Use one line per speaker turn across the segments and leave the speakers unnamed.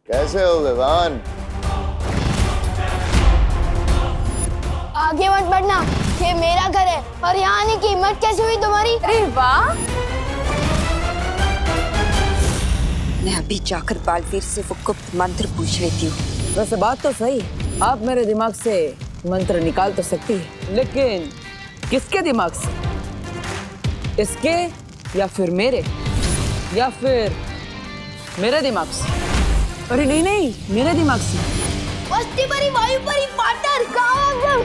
कैसे हो विवान?
आगे मत बढ़ना, ये मेरा घर है और यहाँ आने की हिम्मत कैसे हुई तुम्हारी?
अरे वाह!
मैं अभी जाकर बालवीर से वो गुप्त मंत्र पूछ लेती हूँ।
वैसे बात तो सही, आप मेरे दिमाग से मंत्र निकाल तो सकती है, लेकिन किसके दिमाग से? इसके या फिर मेरे, या फिर मेरे दिमाग से? अरे नहीं नहीं, मेरे दिमाग से।
बस्ती परी, वायु परी, पार्टनर, कहाँ?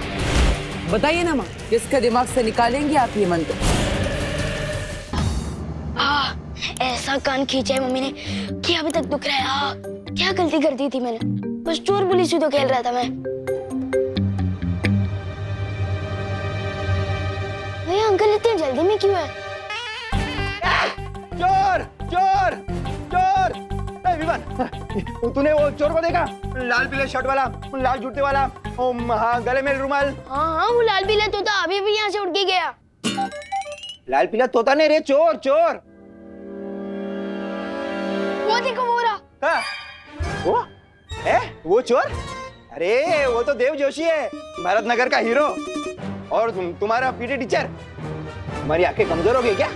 बताइए ना माँ, किसके दिमाग से निकालेंगे आप ये मंत्र?
ऐसा कान खींचा है मम्मी ने कि अभी तक दुख रहा है। क्या गलती कर दी थी मैंने? बस चोर पुलिस ही तो खेल रहा था मैं। भैया अंकल इतनी जल्दी में क्यों है?
चोर चोर चोर! विवान, तूने वो चोर को देखा? लाल पीले शर्ट वाला, लाल जूते वाला, हाँ, गले में रुमाल।
हाँ, वो लाल पीला तोता अभी भी यहाँ से उड़ के गया।
लाल पीला तोता नहीं रे, चोर चोर।
वो देखो वो रहा।
हाँ, वो चोर? अरे वो तो देव जोशी है, भारत नगर का हीरो। और तुम्हारा पीटी टीचर। तुम्हारी आंखें कमजोर हो गई क्या?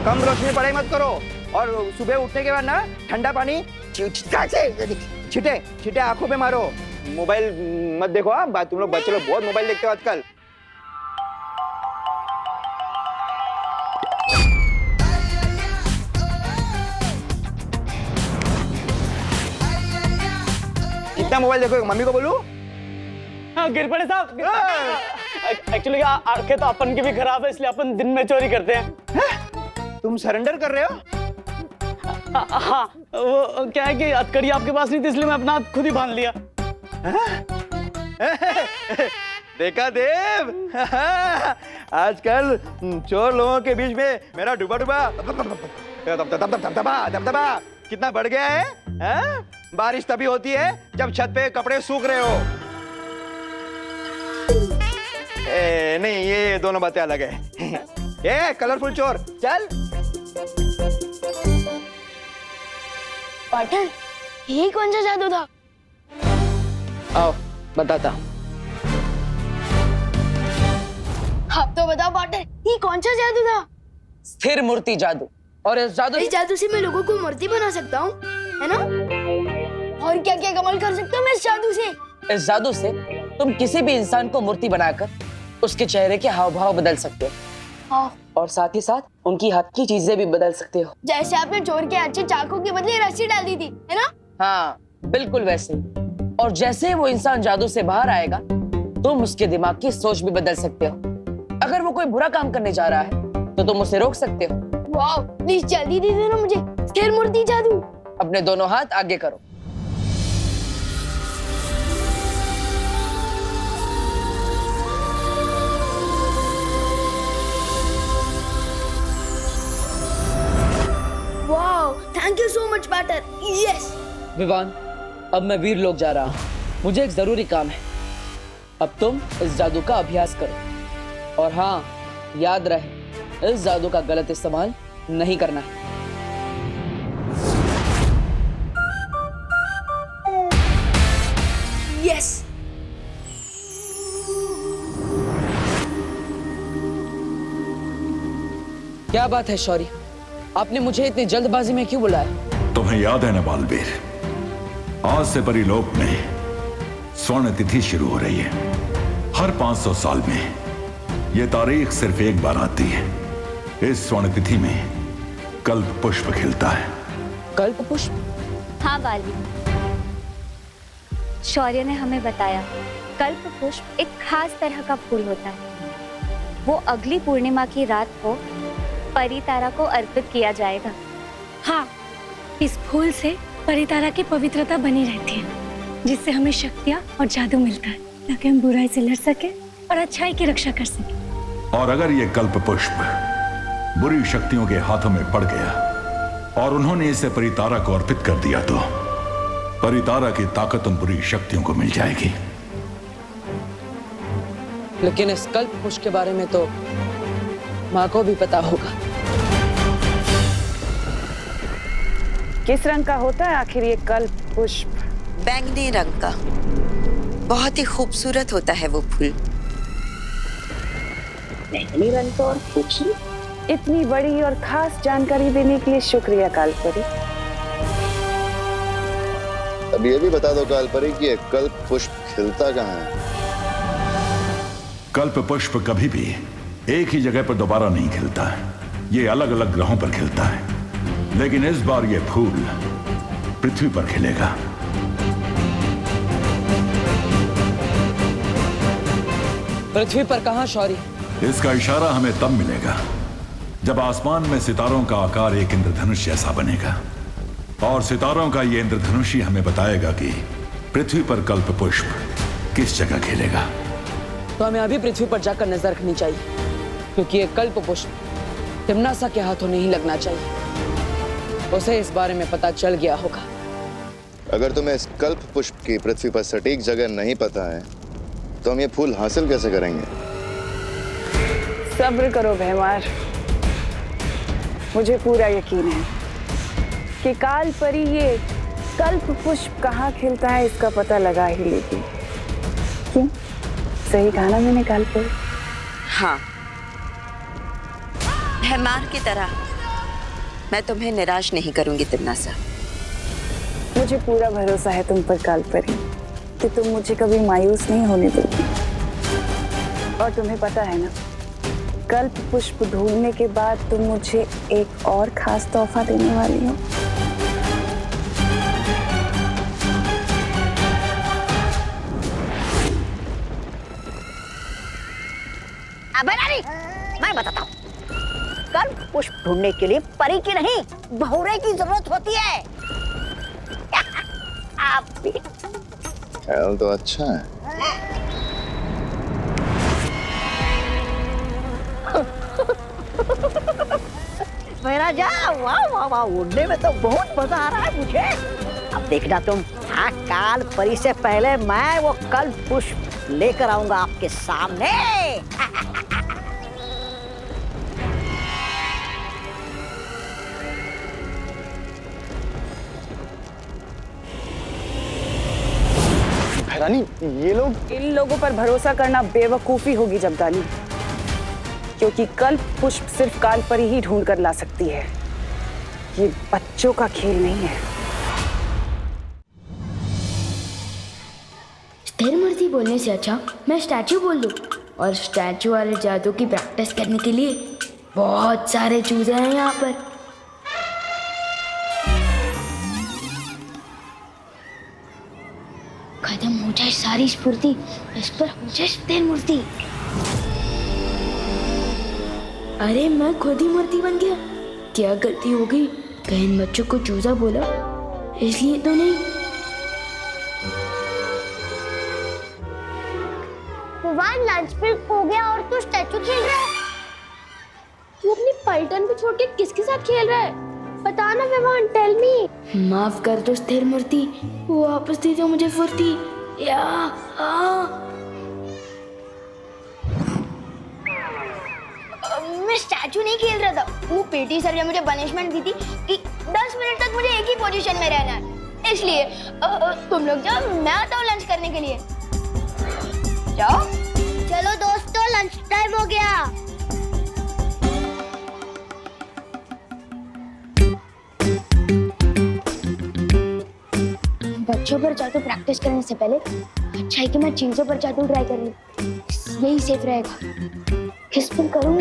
कम रोशनी पढ़ाई मत करो, और सुबह उठने के बाद ना ठंडा पानी छिटे छिटे आंखों पे मारो। मोबाइल मत देखो। हाँ, तुम लोग बच्चे लोग बहुत मोबाइल देखते हो आजकल। कितना मोबाइल देखो? मम्मी को बोलूं?
हाँ, गिर पड़े साहब। एक्चुअली आंखें तो अपन की भी खराब है, इसलिए अपन दिन में चोरी करते हैं।
तुम सरेंडर कर रहे हो?
हाँ, वो क्या है कि हथकड़ी आपके पास नहीं थी, इसलिए मैं अपना हाथ खुद ही बांध लिया।
देखा देव, आजकल चोर लोगों के बीच में मेरा डूबा दबदबा कितना बढ़ गया है, हाँ? बारिश तभी होती है जब छत पे कपड़े सूख रहे हो। नहीं, ये दोनों बातें अलग है। ये कलरफुल चोर, चल।
पार्टनर, ये कौन सा जादू था?
आओ बताता हूँ।
आप तो बताओ पार्टनर, ये कौन सा जादू था?
स्थिर मूर्ति जादू। और इस
जादू से मैं लोगों को मूर्ति बना सकता हूँ, है ना? और क्या क्या कमाल कर सकता हूँ मैं इस जादू से?
इस जादू से तुम किसी भी इंसान को मूर्ति बनाकर उसके चेहरे के हाव भाव बदल सकते हो, और साथ ही साथ उनकी हाथ की चीजें भी बदल सकते हो।
जैसे आपने चोर के अच्छे चाकू के बदले रस्सी डाल दी थी, है ना?
हाँ, बिल्कुल वैसे ही। और जैसे वो इंसान जादू से बाहर आएगा, तुम उसके दिमाग की सोच भी बदल सकते हो। अगर वो कोई बुरा काम करने जा रहा है तो तुम उसे रोक सकते हो।
वाह, प्लीज जल्दी दे देना मुझे स्थिर मूर्ति जादू।
अपने दोनों हाथ आगे करो।
वाह, thank you so much partner. Yes.
Vivaan, अब मैं वीर लोग जा रहा हूँ, मुझे एक जरूरी काम है। अब तुम इस जादू का अभ्यास करो, और हाँ, याद रहे, इस जादू का गलत इस्तेमाल नहीं करना है।
यस।
क्या बात है शौर्य, आपने मुझे इतनी जल्दबाजी में क्यों बुलाया?
तुम्हें याद है ना बालवीर, आज से परीलोक में स्वर्ण तिथि शुरू हो रही है। हर 500 साल में यह तारीख सिर्फ एक बार आती है। इस स्वर्ण तिथि में कल्प पुष्प खिलता है।
कल्प पुष्प?
हाँ बालवीर, शौर्य ने हमें बताया कल्प पुष्प एक खास तरह का फूल होता है। वो अगली पूर्णिमा की रात को परितारा को अर्पित किया जाएगा।
हाँ, इस फूल से परितारा की पवित्रता बनी रहती है, जिससे हमें शक्तियाँ और जादू मिलता है, ताकि हम बुराई से लड़ सके और अच्छाई की रक्षा कर सके।
और अगर ये कल्प पुष्प बुरी शक्तियों के हाथों में पड़ गया और उन्होंने इसे परितारा को अर्पित कर दिया, तो परितारा की ताकत उन बुरी शक्तियों को मिल जाएगी।
लेकिन इस कल्प पुष्प के बारे में तो माँ को भी पता होगा।
किस रंग का होता है आखिर ये कल्प पुष्प?
बैंगनी रंग का। बहुत ही खूबसूरत होता है वो फूल।
बैंगनी रंग का और खूबसूरत। इतनी बड़ी और खास जानकारी देने के लिए शुक्रिया कालपरी।
अब ये भी बता दो कालपरी कि ये कल्प पुष्प खिलता कहाँ है?
कल्प पुष्प कभी भी एक ही जगह पर दोबारा नहीं खिलता है। ये अलग अलग ग्रहों पर खिलता है, लेकिन इस बार ये फूल पृथ्वी पर खिलेगा।
पृथ्वी पर कहाँ शौरी?
इसका इशारा हमें तब मिलेगा जब आसमान में सितारों का आकार एक इंद्रधनुष जैसा बनेगा, और सितारों का ये इंद्रधनुष ही हमें बताएगा कि पृथ्वी पर कल्प पुष्प किस जगह खिलेगा।
तो हमें अभी पृथ्वी पर जाकर नजर रखनी चाहिए, क्योंकि ये कल्प पुष्प तिम्नासा के हाथों नहीं लगना चाहिए। उसे इस बारे में पता चल गया होगा।
अगर तुम्हें इस कल्प पुष्प की पृथ्वी पर सटीक जगह नहीं पता है तो हम ये फूल हासिल कैसे करेंगे?
सब्र करो भैमार। मुझे पूरा यकीन है कि कालपरी ये कल्प पुष्प कहाँ खिलता है इसका पता लगा ही लेगी। क्यों? सही कहा ना मैंने कालपरी?
हाँ, भैमार की तरह मैं तुम्हें निराश नहीं करूंगी तिम्नासा।
मुझे पूरा भरोसा है तुम पर कालपरी कि तुम मुझे कभी मायूस नहीं होने दोगी। और तुम्हें पता है ना, कल्प पुष्प ढूंढने के बाद तुम मुझे एक और खास तोहफा देने वाली हो।
बनानी, मैं बताता हूँ। कल्प पुष्प ढूंढने के लिए परी की नहीं, बहुरे की जरूरत होती है। आप भी
ख्याल तो अच्छा है।
मेरा जा, वाह वाह वाह, उड़ने में तो बहुत मजा आ रहा है मुझे। अब देखना तुम, हाँ, काल परी से पहले मैं वो कल्प पुष्प लेकर आऊंगा आपके सामने।
रानी, ये लोग,
इन लोगों पर भरोसा करना बेवकूफी होगी जब्दाली, क्योंकि कल्प पुष्प सिर्फ कालपरी ही ढूंढ कर ला सकती है। ये बच्चों का खेल नहीं है।
स्थिर मूर्ति बोलने से अच्छा मैं स्टैचू बोल दूं, और स्टैचू वाले जादू की प्रैक्टिस करने के लिए बहुत सारे चूजे हैं यहाँ पर। खत्म हो जाए सारी स्फूर्ति, इस पर हो जाए स्थिर मूर्ति। अरे मैं खुद ही मूर्ति बन गया। क्या गलती हो गई? कहीं इन बच्चों को चूजा बोला इसलिए तो नहीं।
लंच ब्रेक हो गया और तू स्टैचू खेल रहा है? तू अपनी पलटन को छोड़ के किसके साथ खेल रहा है? बता ना विवान, टेल मी।
माफ कर दो स्थिर मूर्ति, वो वापस दे दो मुझे फुर्ती। या मैं स्टैचू नहीं खेल रहा था। वो पीटी सर ने मुझे पनिशमेंट दी थी कि 10 मिनट तक मुझे एक ही पोजीशन में रहना है। इसलिए तुम लोग जाओ, मैं आता हूँ लंच करने के लिए। जाओ।
चलो दोस्तों, लंच टाइम हो गया।
बच्चों पर जादू प्रैक्टिस करने से पहले अच्छा है कि मैं चीजों पर जादू ट्राई कर लूं। यही सेफ रहेगा। किस पर करूं?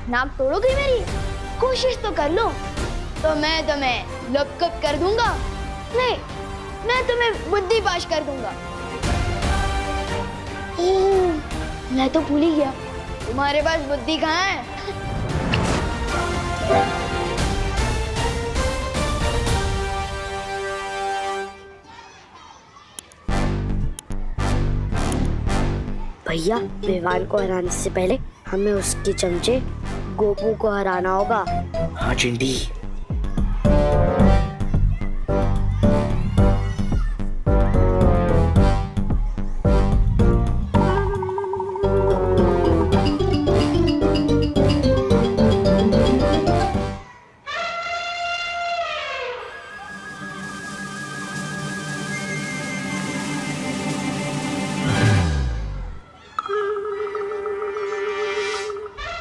नाम तोड़ोगी मेरी? कोशिश तो कर लो, तो मैं तुम्हें लपकप कर दूंगा। नहीं, मैं तुम्हें बुद्धि पाश कर दूंगा। मैं तो भूल ही गया, तुम्हारे पास बुद्धि कहाँ है?
भैया विवान को हराने से पहले हमें उसके चमचे गोपू को हराना होगा।
हाँ चिंटी।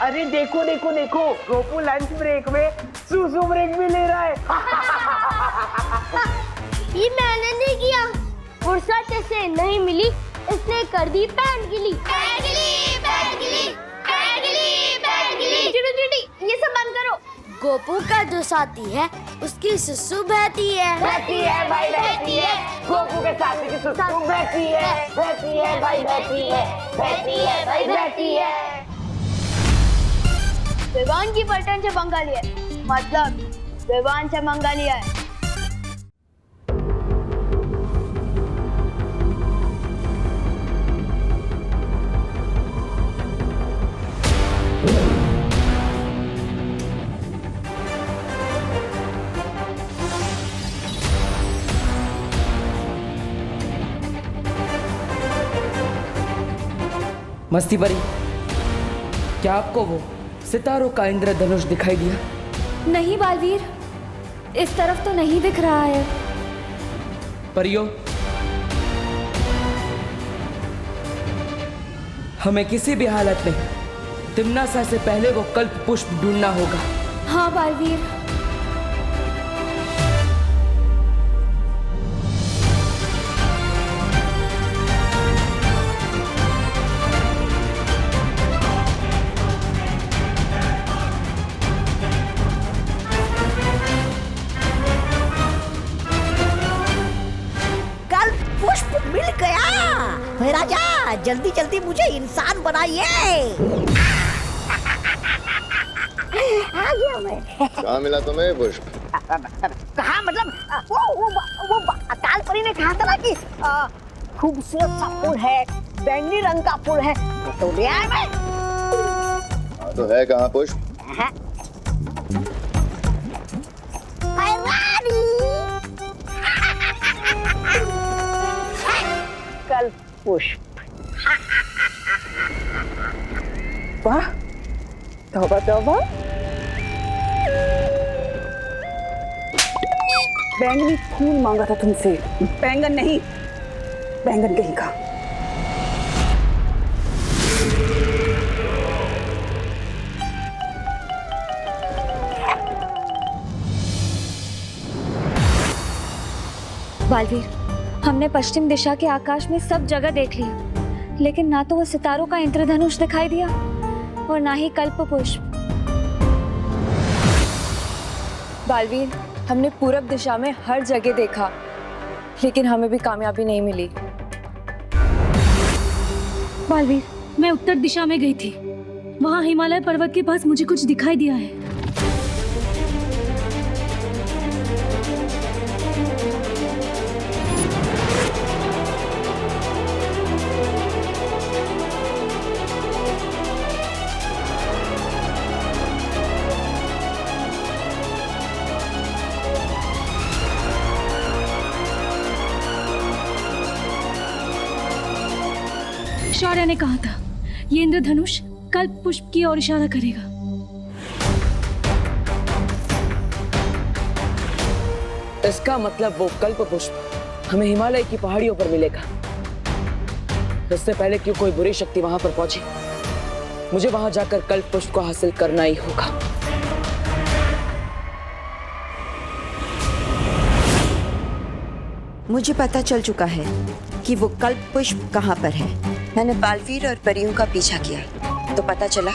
अरे देखो देखो देखो, गोपू लंच ब्रेक में सूसू ब्रेक भी ले रहा है।
ये मैंने नहीं किया, फुर्सत से नहीं मिली इसने कर दी पैन गिली। चिड़ी ये सब बंद करो। गोपू का जो साथी है उसकी सुसु बहती है।
बहती है भाई बहती है, गोपू के साथी की सुसु बहती है भाई बहती है, बहती है भाई बहती है।
विवान की पलटन से पंगा लिया है, मतलब विवान से मंगा लिया है।
मस्ती परी, क्या आपको वो सितारों का इंद्रधनुष दिखाई दिया?
नहीं बालवीर, इस तरफ तो नहीं दिख रहा है।
परियों, हमें किसी भी हालत में तिम्नासा से पहले वो कल्प पुष्प ढूंढना होगा।
हाँ बालवीर।
राजा जल्दी जल्दी मुझे इंसान बनाइए। आ गया मैं।
कहाँ मिला तुम्हें पुष्प?
कहाँ मतलब वो अकाल परी ने कहा था ना कि खूबसूरत सा फूल है, बैंगनी रंग का फूल है, तो ले आया मैं।
हाँ तो है कहाँ पुष्प?
कल्प पुष्प।
वाह, तौबा तौबा। बैंगनी फूल मांगा था तुमसे, बैंगन नहीं, बैंगन कहीं का।
बालवीर, हमने पश्चिम दिशा के आकाश में सब जगह देख लिया, लेकिन ना तो वो सितारों का इंद्रधनुष दिखाई दिया और ना ही कल्प पुष्प।
बालवीर, हमने पूरब दिशा में हर जगह देखा, लेकिन हमें भी कामयाबी नहीं मिली।
बालवीर, मैं उत्तर दिशा में गई थी, वहाँ हिमालय पर्वत के पास मुझे कुछ दिखाई दिया है। शौर्य ने कहा था ये इंद्रधनुष कल्प पुष्प की ओर इशारा करेगा।
इसका मतलब वो कल्प पुष्प हमें हिमालय की पहाड़ियों पर मिलेगा। इससे पहले क्यों कोई बुरी शक्ति वहां पर पहुंचे, मुझे वहां जाकर कल्प पुष्प को हासिल करना ही होगा।
मुझे पता चल चुका है कि वो कल्प पुष्प कहाँ पर है। मैंने बालवीर और परियों का पीछा किया तो पता चला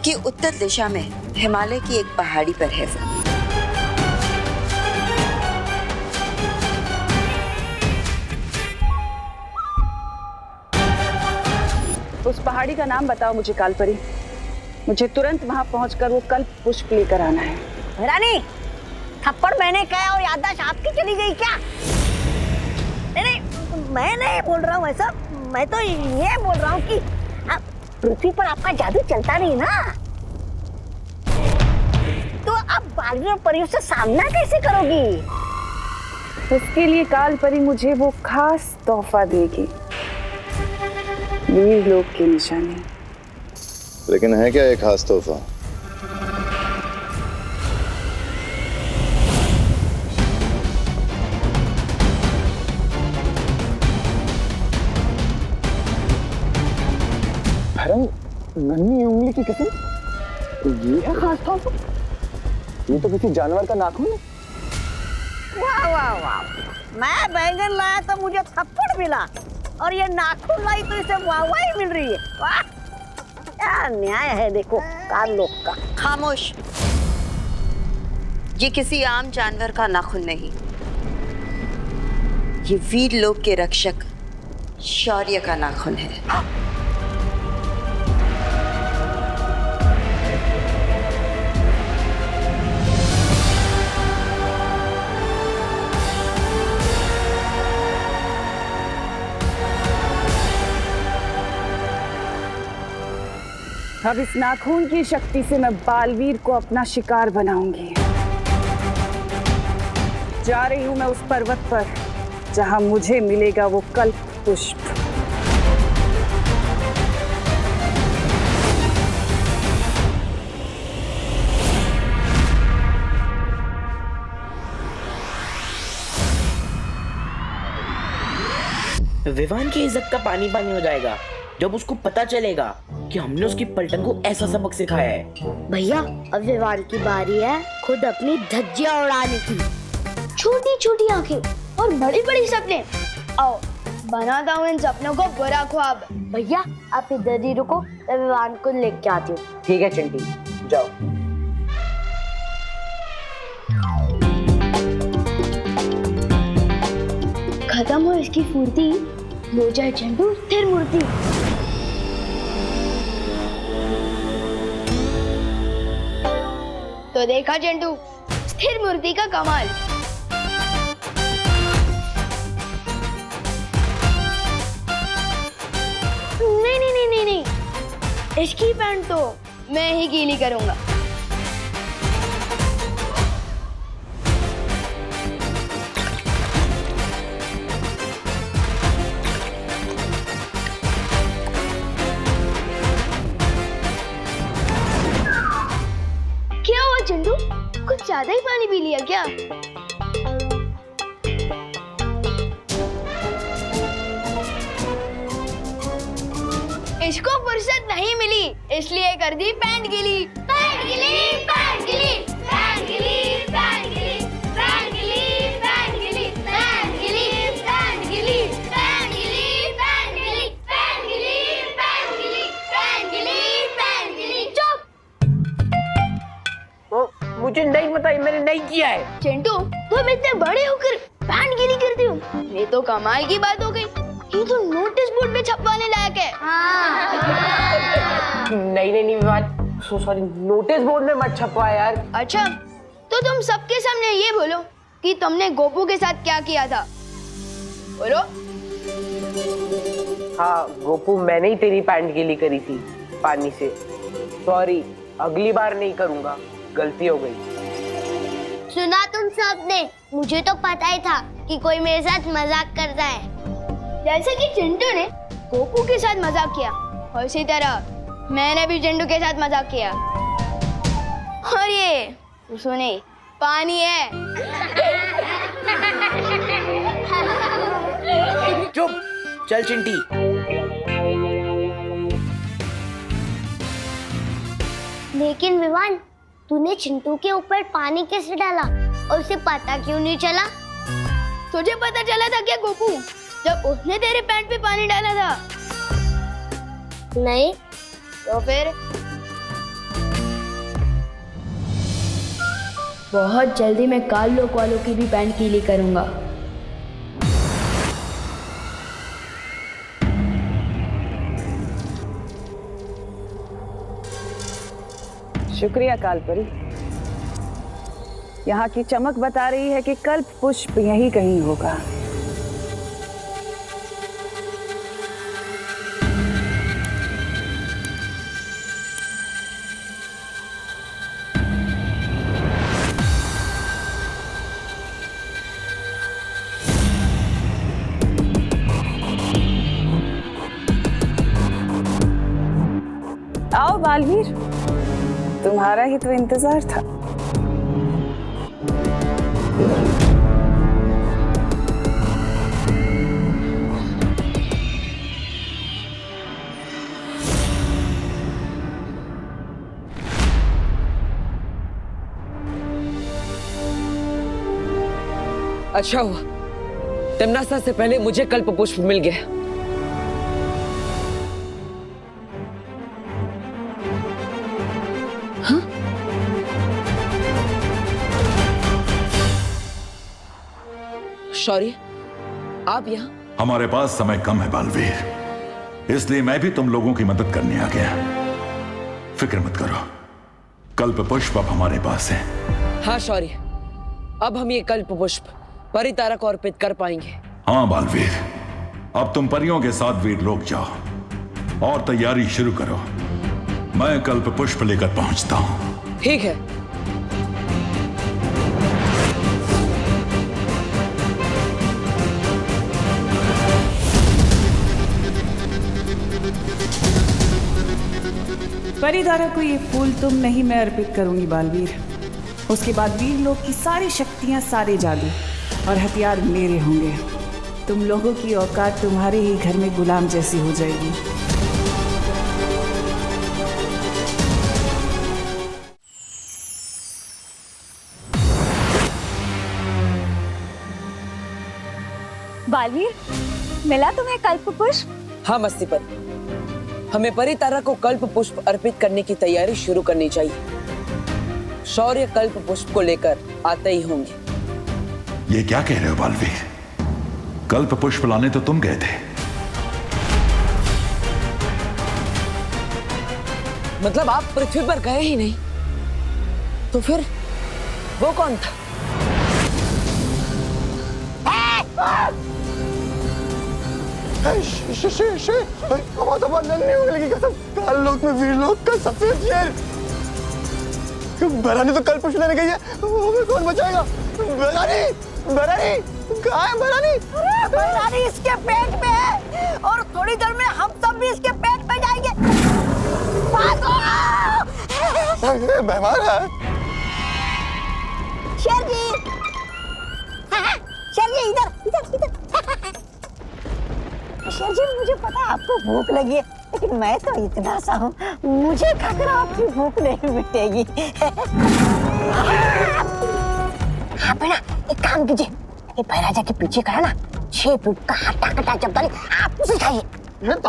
कि उत्तर दिशा में हिमालय की एक पहाड़ी पर है वो।
उस पहाड़ी का नाम बताओ मुझे कालपरी, मुझे तुरंत वहां पहुंचकर वो कल्प पुष्प लेकर आना है।
रानी, थप्पड़ मैंने कहा और याददाश्त आपकी चली गई क्या? नहीं, मैं नहीं बोल रहा हूँ ऐसा, मैं तो ये बोल रहा हूँ कि पृथ्वी पर आपका जादू चलता नहीं ना, तो आप बालवीर और परियों से सामना कैसे करोगी?
उसके लिए काल परी मुझे वो खास तोहफा देगी, वीर लोक की निशानी।
लेकिन है क्या एक खास तोहफा?
नन्ही उंगली की कसम, ये है खास तौफा? ये तो किसी जानवर का नाखून है।
वाह वाह वाह, मैं बैंगन लाया तो मुझे थप्पड़ मिला और ये नाखून लाई तो इसे वाह मिल रही है। वाह, क्या न्याय है देखो काल लोक का।
खामोश, ये किसी आम जानवर का नाखून नहीं, ये वीर लोक के रक्षक शौर्य का नाखून है।
अब इस नाखून की शक्ति से मैं बालवीर को अपना शिकार बनाऊंगी। जा रही हूं मैं उस पर्वत पर जहां मुझे मिलेगा वो कल्प पुष्प।
विवान की इज्जत का पानी पानी हो जाएगा जब उसको पता चलेगा कि हमने उसकी पलटन को ऐसा सबक सिखाया है।
भैया अब विवान की बारी है खुद अपनी धज्जियां उड़ाने की। छोटी छोटी आंखें और बड़ी बड़ी सपने। आओ बनाता हूँ इन सपनों को बुरा ख्वाब। भैया आप इधर ही रुको, मैं विवान को लेके आती हूँ।
ठीक है चिंटी, जाओ।
खत्म हो इसकी फुर्ती, हो जाए चिंटू स्थिर मूर्ति।
तो देखा चिंटू स्थिर मूर्ति का कमाल। नहीं नहीं नहीं नहीं नहीं, इसकी पैंट तो मैं ही गीली करूंगा। क्या हुआ चिंटू, कुछ ज्यादा ही पानी पी लिया क्या? इसको फुर्सत नहीं मिली इसलिए कर दी पैंट गीली। पैंट गीली, पैंट गीली, पैंट गीली, पैंट गीली, पैंट गीली, पैंट गीली, पैंट गीली, पैंट गीली, पैंट गीली, पैंट गीली, पैंट गीली, पैंट गीली, पैंट गीली, पैंट गीली। चुप।
मुझे नहीं पता, मैंने नहीं किया है।
चिंटू तुम इतने बड़े होकर पैंट गीली करते हो, ये तो कमाल की बात हो गई। ये तो नोटिस बोर्ड पे छपवाने लायक है।
नहीं नहीं नहीं Vivaan, so sorry, notice board में मत छपवा यार।
अच्छा तो तुम सबके सामने ये बोलो कि तुमने गोपू के साथ क्या किया था, बोलो।
हाँ गोपू, मैंने ही तेरी पैंट गीली करी थी पानी से। सॉरी, अगली बार नहीं करूंगा, गलती हो गई।
सुना तुम सबने, मुझे तो पता ही था कि कोई मेरे साथ मजाक करता है।
जैसे कि चिंटू ने गोपू के साथ मजाक किया, और इसी तरह मैंने भी चिंटू के साथ मजाक किया। और ये सुने पानी है।
चुप, चल चिंटी।
लेकिन विवान, तूने चिंटू के ऊपर पानी कैसे डाला और उसे पता क्यों नहीं चला?
तुझे पता चला था क्या गोपू, जब उसने तेरे पैंट पे पानी डाला था?
नहीं।
तो फिर? बहुत जल्दी मैं काल लोक वालों की भी पैंट गीली करूंगा।
शुक्रिया कालपरी। यहाँ की चमक बता रही है कि कल्प पुष्प यहीं कहीं होगा। बालवीर, तुम्हारा ही तो इंतजार था।
अच्छा हुआ तिम्नासा से पहले मुझे कल्प पुष्प मिल गया। हाँ? शौर्य, आप यहाँ?
हमारे पास समय कम है बालवीर, इसलिए मैं भी तुम लोगों की मदद करने आ गया। फिक्र मत करो, कल्प पुष्प अब हमारे पास है।
हाँ शौर्य, अब हम ये कल्प पुष्प परितारा को अर्पित कर पाएंगे।
हाँ बालवीर, अब तुम परियों के साथ वीरलोक जाओ और तैयारी शुरू करो। मैं कल्प पुष्प लेकर पहुंचता हूं।
ठीक है।
परितारा को ये फूल तुम नहीं, मैं अर्पित करूंगी बालवीर। उसके बाद वीरलोक की सारी शक्तियां, सारे जादू और हथियार मेरे होंगे। तुम लोगों की औकात तुम्हारे ही घर में गुलाम जैसी हो जाएगी।
बालवीर, मिला तुम्हें कल्प पुष्प?
हाँ मस्ती पर, हमें परितारा को कल्प पुष्प अर्पित करने की तैयारी शुरू करनी चाहिए। शौर्य कल्प पुष्प को लेकर आते ही होंगे।
ये क्या कह रहे हो बालवीर? कल्प पुष्प लाने तो तुम गए थे।
मतलब आप पृथ्वी पर गए ही नहीं, तो फिर वो कौन था?
काल लोक में वीरलोक का सफेद शेर। बरानी तो कल पुष्प लेने गई है, हमें कौन बचाएगा? बरानी, बरानी कहाँ है बरानी?
अरे बरानी इसके पेट में है और थोड़ी देर में हम सब भी इसके पेट में जाएंगे। भागो!
बीमार है।
शेर जी, शेर जी इधर, इधर, इधर। शेर जी, मुझे पता है आपको भूख लगी है, लेकिन मैं तो इतना सा हूँ, मुझे खाकर आपकी भूख नहीं मिटेगी। हाँ बेटा, एक काम कीजिए, ये बैराजा के पीछे खड़ा ना 6 फुट का हट्टा कट्टा चपताली, आप उसे खाइए। ये तो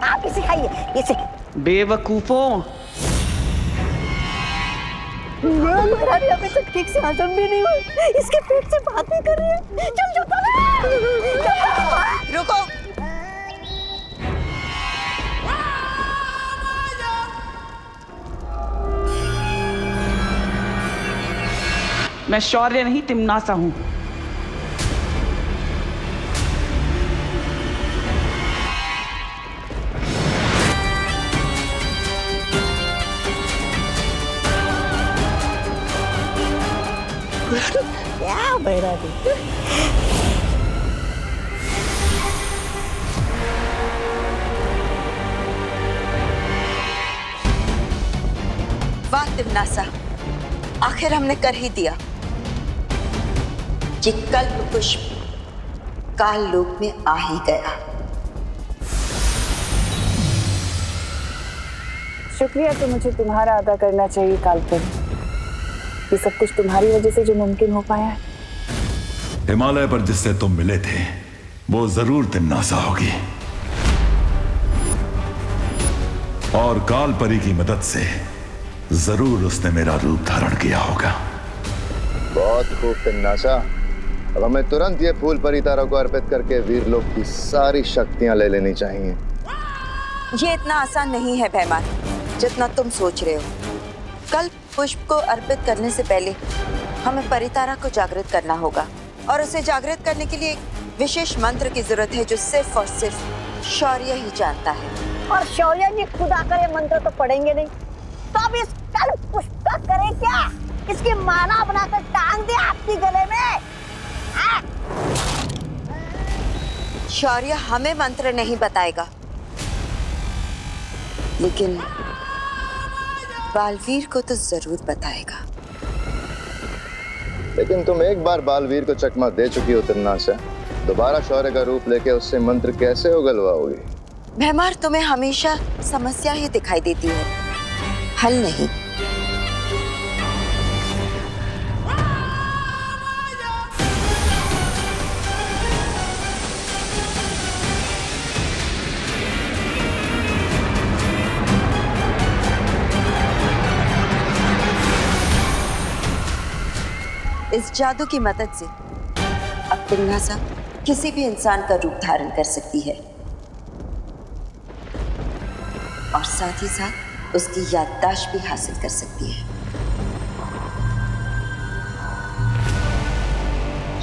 आप इसे खाइए, इसे।
बेवकूफों,
महारानी अभी तक ठीक से हजम भी नहीं हुई, इसके पेट से बातें कर रही है। चल
रुको।
मैं शौर्य नहीं, तिम्नासा हूँ।
क्या बैरागी?
वाह तिम्नासा, आखिर हमने कर ही दिया। ये कल्प पुष्प काल लोक में आ ही गया।
शुक्रिया तो मुझे तुम्हारा अदा करना चाहिए कालपुर। ये सब कुछ तुम्हारी वजह से जो मुमकिन हो पाया है।
हिमालय पर जिससे तुम मिले थे वो जरूर तिम्नासा होगी, और काल परी की मदद से जरूर उसने मेरा रूप धारण किया होगा।
बहुत खूब तिम्नासा, अब हमें तुरंत ये फूल परितारा को अर्पित करके वीरलोक की सारी शक्तियां ले लेनी चाहिए।
ये इतना आसान नहीं है भैमान, जितना तुम सोच रहे हो। कल्प पुष्प को अर्पित करने से पहले हमें परितारा को जागृत करना होगा, और उसे जागृत करने के लिए एक विशेष मंत्र की जरूरत है जो सिर्फ और सिर्फ शौर्य ही जानता है।
और शौर्य जी खुद आकर ये मंत्र तो पढ़ेंगे नहीं, तो अब इस कल्प पुष्प का करें क्या? इसकी माला बनाकर टांग दे आपकी गले में।
शौर्य हमें मंत्र नहीं बताएगा, लेकिन बालवीर को तो जरूर बताएगा।
लेकिन तुम एक बार बालवीर को चकमा दे चुकी हो तिरनासा, दोबारा शौर्य का रूप लेके उससे मंत्र कैसे उगलवाओगी?
भैमार, तुम्हें हमेशा समस्या ही दिखाई देती है, हल नहीं। इस जादू की मदद से अब तिरनासा किसी भी इंसान का रूप धारण कर सकती है और साथ ही साथ उसकी याददाश्त भी हासिल कर सकती है।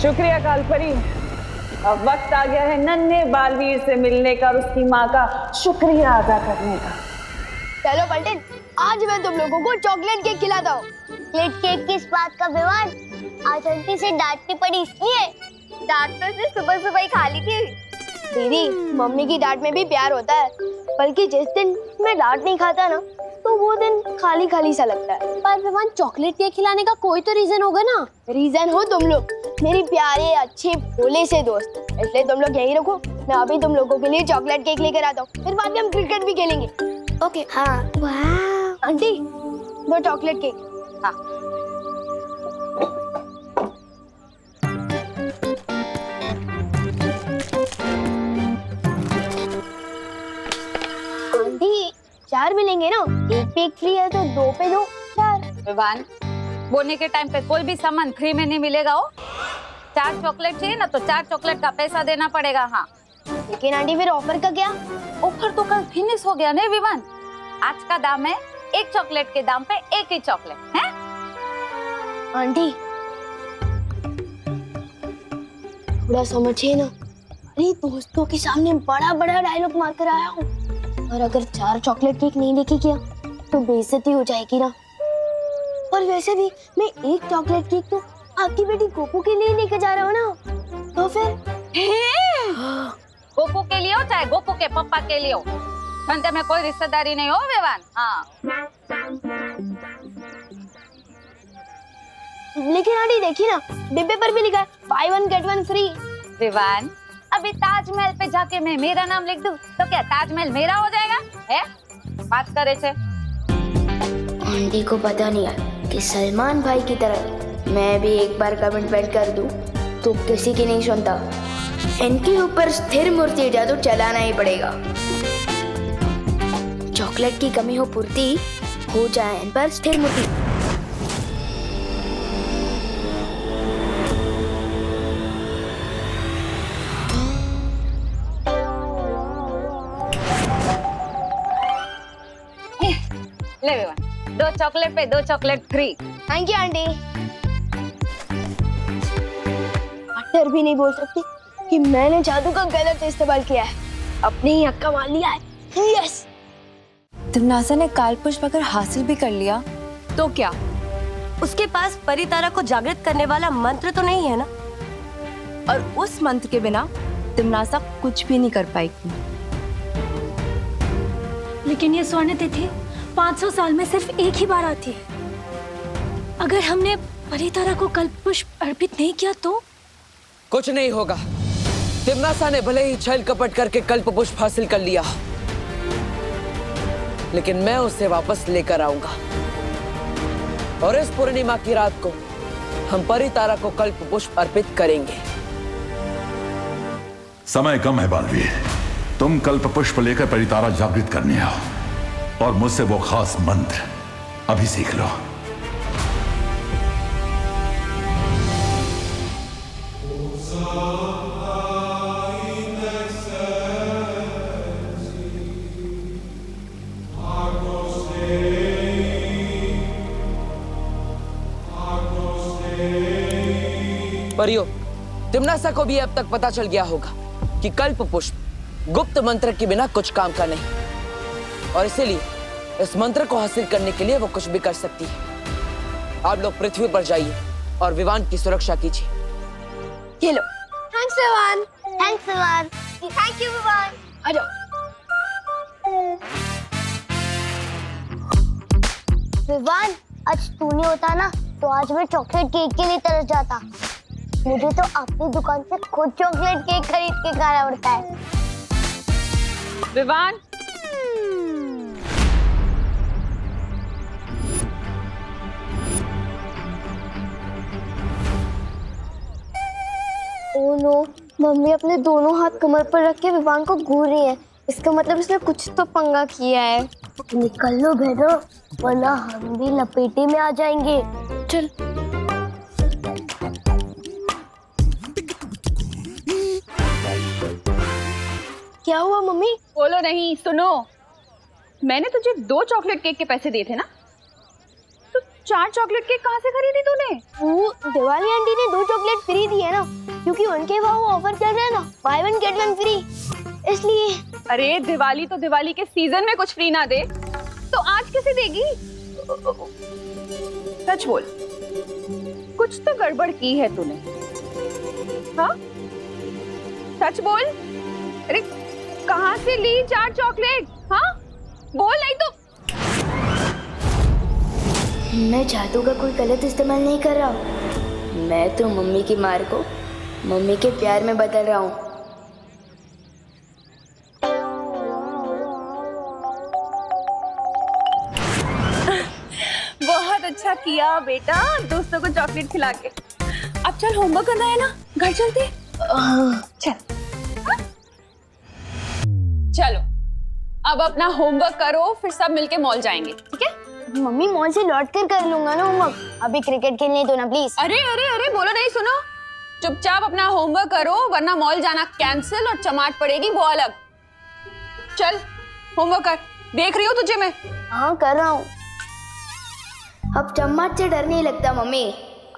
शुक्रिया कालपरी। अब वक्त आ गया है नन्हे बालवीर से मिलने का और उसकी माँ का शुक्रिया अदा करने का।
चलो पलटन, आज मैं तुम लोगों को चॉकलेट केक खिलाता हूँ।
चॉकलेट केक किस बात का विवाद? आज आंटी से डांटनी पड़ी इसलिए।
डांट तो उसने सुबह सुबह ही खा ली थी।
दीदी, मम्मी की डांट में भी प्यार होता है, बल्कि जिस दिन मैं डांट नहीं खाता ना, तो वो दिन खाली खाली सा लगता है।
पर विवान, चॉकलेट केक खिलाने का कोई तो रीजन होगा ना?
रीजन हो तुम लोग, मेरी प्यारे अच्छे भोले से दोस्त, इसलिए तुम लोग यही रखो। मैं अभी तुम लोगों के लिए चॉकलेट केक लेकर आता हूँ, फिर बाद में हम क्रिकेट भी खेलेंगे। ओके? हाँ। वाह। आंटी, दो चॉकलेट केक। हाँ। आंटी, 4 मिलेंगे ना? एक पे एक फ्री है तो 2 पे 2 4।
विवान, बोने के टाइम पे कोई भी सामान फ्री में नहीं मिलेगा। हो 4 चॉकलेट चाहिए ना तो 4 चॉकलेट का पैसा देना पड़ेगा। हाँ,
लेकिन आंटी फिर ऑफर का क्या?
ऑफर तो कल फिनिश हो गया ना विवान। आज का दाम है एक चॉकलेट के दाम पे एक ही चॉकलेट है।
आंटी, थोड़ा समझिए ना, अरे दोस्तों के सामने बड़ा बड़ा डायलॉग मार कर आया हूँ, और अगर 4 चॉकलेट केक नहीं लेके गया तो बेइज्जती हो जाएगी ना। और वैसे भी मैं एक चॉकलेट केक तो आपकी बेटी गोपू के लिए लेके जा रहा हूँ ना, तो फिर
गोपू के लिए हो चाहे गोपू के पापा के लिए हो, धंधे में कोई रिश्तेदारी नहीं हो विवान। हाँ,
लेकिन आंटी देखिए ना, डिब्बे पर भी लिखा है buy 1 get 1 फ्री।
विवान, अभी ताजमहल पे जाके मैं मेरा नाम लिख दूं तो क्या ताजमहल मेरा हो जाएगा? है बात करे छे।
आंटी को पता नहीं है कि सलमान भाई की तरह मैं भी एक बार कमिटमेंट कर दूं तो किसी की नहीं सुनता। इनके ऊपर स्थिर मूर्ति जादू चलाना ही पड़ेगा। चॉकलेट की कमी हो पूर्ति हो जाए इन पर स्थिर मूर्ति।
ले विवान, 2 चॉकलेट पे 2 chocolate free.
Thank you aunty. डर भी नहीं बोल सकती कि मैंने जादू का गलत इस्तेमाल किया है, अपने ही हक का मान लिया है। यस।
तिरनासा ने कालपुष्प अगर हासिल भी कर लिया तो क्या?
उसके पास परितारा को जागृत करने वाला मंत्र तो नहीं है ना?
और उस मंत्र के बिना तिरनासा कुछ भी नहीं कर पाएगी।
लेकिन ये स्वर्ण तिथि 500 साल में सिर्फ एक ही बार आती है। अगर हमने परितारा को कल्पपुष्प अर्पित नहीं किया तो?
कुछ नहीं होगा। तिरनासा ने भले ही छल कपट करके कल्पपुष्प हासिल कर लिया, लेकिन मैं उसे वापस लेकर आऊंगा। और इस पूर्णिमा की रात को हम परितारा को कल्पपुष्प अर्पित करेंगे।
समय कम है बालवीर, तुम कल्पपुष्प लेकर परितारा जागृत करने आओ और मुझसे वो खास मंत्र अभी सीख लो।
परियो, तिरनासा को भी अब तक पता चल गया होगा कि कल्पपुष्प गुप्त मंत्र के बिना कुछ काम का नहीं, और इसीलिए इस मंत्र को हासिल करने के लिए वो कुछ भी कर सकती है। आप लोग पृथ्वी पर जाइए और विवान की सुरक्षा कीजिए।
ये लो।
Thanks Vivaan. Thanks Vivaan. Thank you Vivaan.
आ जाओ।
विवान, आज तू नहीं होता ना तो आज मैं चॉकलेट केक के लिए तरस जाता। मुझे तो अपनी दुकान से खुद चॉकलेट केक खरीद के खाना पड़ता है।
विवान,
ओह नो, मम्मी अपने दोनों हाथ कमर पर रख के विवान को घूर रही है। इसका मतलब इसने कुछ तो पंगा किया है। निकल लो भेदो, वरना हम भी लपेटे में आ जाएंगे। चल।
क्या हुआ मम्मी? बोलो नहीं, सुनो। मैंने तुझे 2 चॉकलेट केक के पैसे दिए थे ना, तो 4 चॉकलेट केक कहाँ से खरीदी तूने?
वो दिवाली आंटी ने 2 चॉकलेट फ्री दिए ना, क्योंकि उनके वहाँ वो ऑफर चल रहा है ना, बाय 1 गेट 1 फ्री, इसलिए।
अरे दिवाली तो दिवाली के सीजन में कुछ फ्री ना दे तो आज कैसे देगी? सच बोल, कुछ तो गड़बड़ की है तूने। हाँ, सच बोल। अरे कहाँ से ली 4 चॉकलेट? हाँ बोल, नहीं तो।
मैं जादू का कोई गलत इस्तेमाल नहीं कर रहा हूँ। मैं तो मम्मी की मार को मम्मी के प्यार में बदल रहा हूँ।
बहुत अच्छा किया बेटा, दोस्तों को चॉकलेट खिला के। अब चल, होमवर्क करना है ना, घर चलते। चल। चलो अब अपना होमवर्क करो, फिर सब मिलके मॉल जाएंगे, ठीक है?
मम्मी मॉल से लौट कर लूंगा ना होमवर्क, अभी क्रिकेट खेलने दो ना प्लीज।
अरे अरे अरे, बोलो नहीं, सुनो। चुपचाप अपना होमवर्क करो, वरना मॉल जाना कैंसिल और चमाट पड़ेगी वो अलग। चल होमवर्क कर, देख रही हो तुझे मैं।
हाँ कर रहा हूँ। अब चम्मच से डर नहीं लगता मम्मी।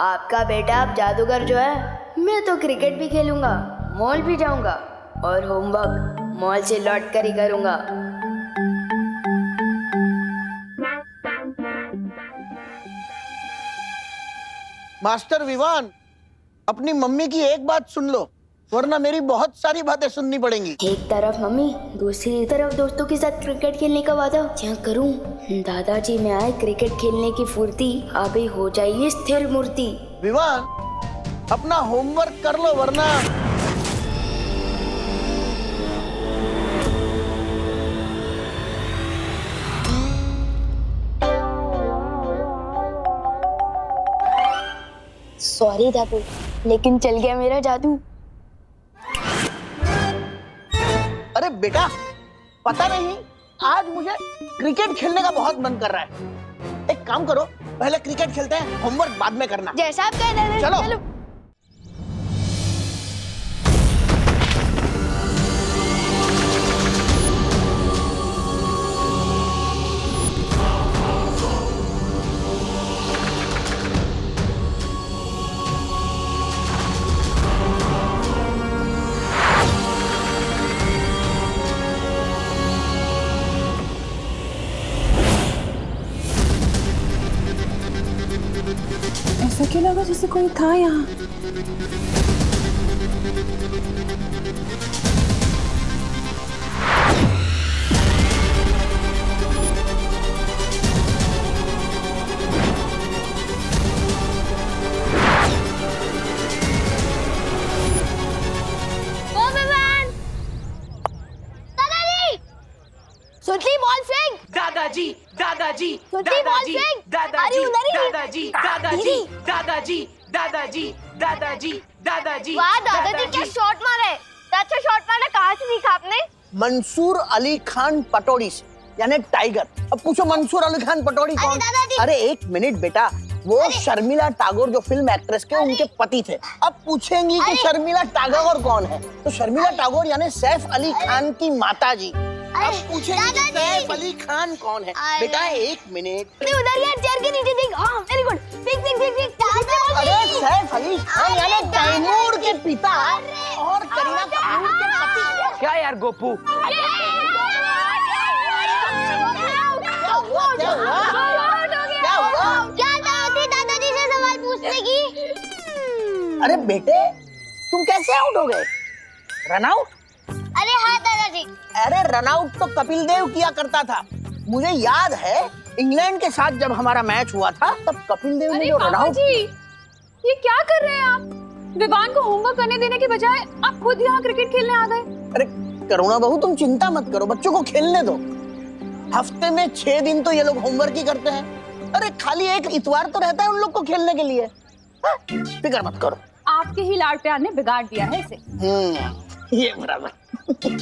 आपका बेटा अब जादूगर जो है, मैं तो क्रिकेट भी खेलूंगा, मॉल भी जाऊंगा और होमवर्क मॉल से लौट कर ही करूंगा।
मास्टर विवान, अपनी मम्मी की एक बात सुन लो, वरना मेरी बहुत सारी बातें सुननी पड़ेंगी।
एक तरफ मम्मी, दूसरी तरफ दोस्तों के साथ क्रिकेट खेलने का वादा क्या करूं? दादाजी में आए क्रिकेट खेलने की फुर्ती, अभी हो जाएगी स्थिर मूर्ति।
विवान, अपना होमवर्क कर लो, वरना।
सॉरी दादू, लेकिन चल गया मेरा जादू।
अरे बेटा, पता नहीं, आज मुझे क्रिकेट खेलने का बहुत मन कर रहा है। एक काम करो, पहले क्रिकेट खेलते हैं, होमवर्क बाद में करना।
जैसा आप कह रहे हैं।
चलो।
ऐसा क्यों लगा जैसे कोई था यहाँ?
सुतली बॉल फेंक।
दादाजी दादाजी
सुतली बॉल
दादाजी
फेंक।
दादाजी
अरे उधर ही।
दादाजी दादाजी दादाजी दादाजी दादाजी दादाजी।
वाह दादाजी क्या शॉट मारा है। अच्छा शॉट मारा कहाँ से सीखा आपने?
मंसूर अली खान पटौड़ी से, यानी टाइगर। अब पूछो मंसूर अली खान पटौड़ी कौन? अरे एक मिनट बेटा, वो शर्मिला टैगोर जो फिल्म एक्ट्रेस के उनके पति थे। अब पूछेंगी कि शर्मिला टैगोर कौन है, तो शर्मिला टैगोर यानी सैफ अली खान की माताजी। अब पूछेंगे कि सैफ अली खान कौन है। बेटा एक मिनट,
उधर यार चेयर के नीचे देख। हाँ वेरी गुड, फेंक फेंक फेंक फेंक।
अरे सैफ अली खान यानी तैमूर के पिता और करीना कपूर के पति।
क्या यार गोपू,
क्या दादाजी से सवाल पूछने की?
अरे बेटे, तुम कैसे आउट हो गए? Run out? अरे रन आउट तो कपिल देव किया करता था। मुझे याद है इंग्लैंड के साथ जब हमारा मैच हुआ था तब कपिल देव ने जो रन आउट।
ये क्या कर रहे हैं आप? विवान को होमवर्क करने देने के बजाय आप खुद यहाँ क्रिकेट खेलने आ गए।
अरे करुणा बहू तुम चिंता मत करो, बच्चों को खेलने दो। हफ्ते में 6 दिन तो ये लोग होमवर्क ही करते हैं। अरे खाली एक इतवार तो रहता है उन लोग को खेलने के लिए। फिक्र मत करो।
आपके ही लाड़ प्यार ने बिगाड़ दिया है इसे।
ये बराबर।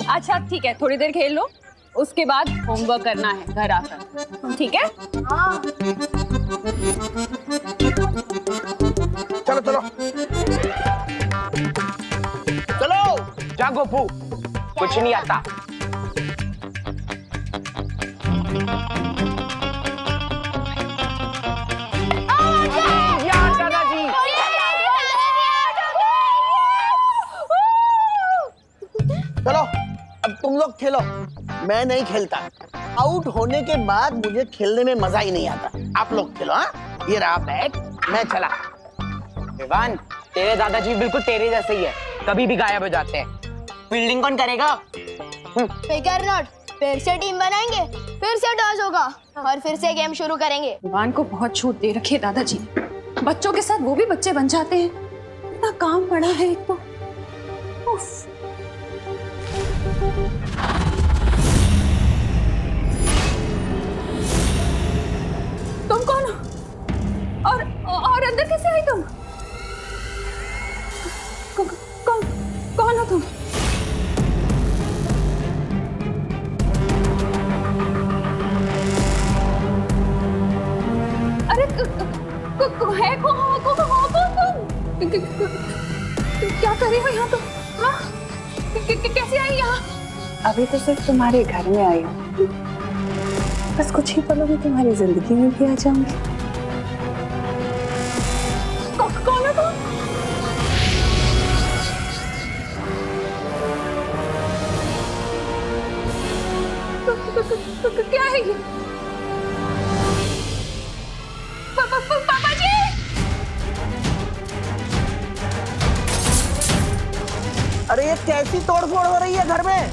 अच्छा ठीक है, थोड़ी देर खेल लो, उसके बाद होमवर्क करना है घर आकर, ठीक है? हाँ।
चलो चलो चलो।
जा गोपू, कुछ नहीं आता।
चलो अब तुम लोग खेलो, मैं नहीं खेलता। आउट होने के बाद मुझे खेलने में मजा ही नहीं आता। आप लोग खेलो। हाँ, ये रहा बैट, मैं चला।
विवान, तेरे दादाजी बिल्कुल तेरे जैसे ही है, कभी भी गायब हो जाते हैं। फील्डिंग कौन करेगा?
फिकर नॉट, फिर से टीम बनाएंगे, फिर से टॉस होगा और फिर से गेम शुरू करेंगे।
विवान को बहुत छूट दे रखी है दादाजी ने। बच्चों के साथ वो भी बच्चे बन जाते हैं। इतना काम पड़ा है एक तो। उफ। तुम कौन हो? और अंदर कैसे आई तुम? कौन हो तुम? अरे है कौन तुम? क्या कर रही हो यहाँ तुम? हाँ? कैसे आई यहाँ?
अभी तो सिर्फ तुम्हारे घर में आई हूँ, बस कुछ ही पलों में तुम्हारी जिंदगी में भी आ जाऊंगी।
कौन है तुम? क्या है ये? पापा जी!
अरे ये कैसी तोड़फोड़ हो रही है घर में?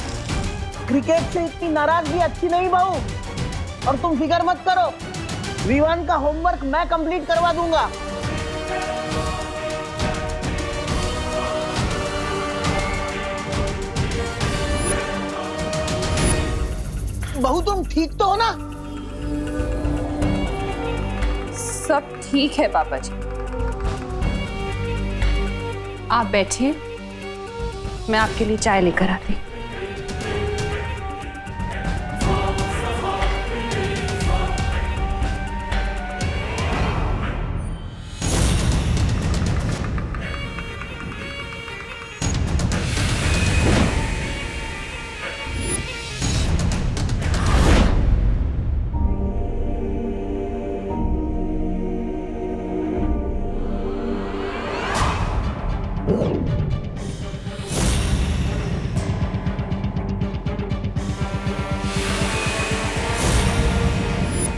क्रिकेट से इतनी नाराजगी अच्छी नहीं बहू। और तुम फिक्र मत करो, विवान का होमवर्क मैं कंप्लीट करवा दूंगा। बहू तुम ठीक तो हो ना?
सब ठीक है पापा जी, आप बैठिए, मैं आपके लिए चाय लेकर आती।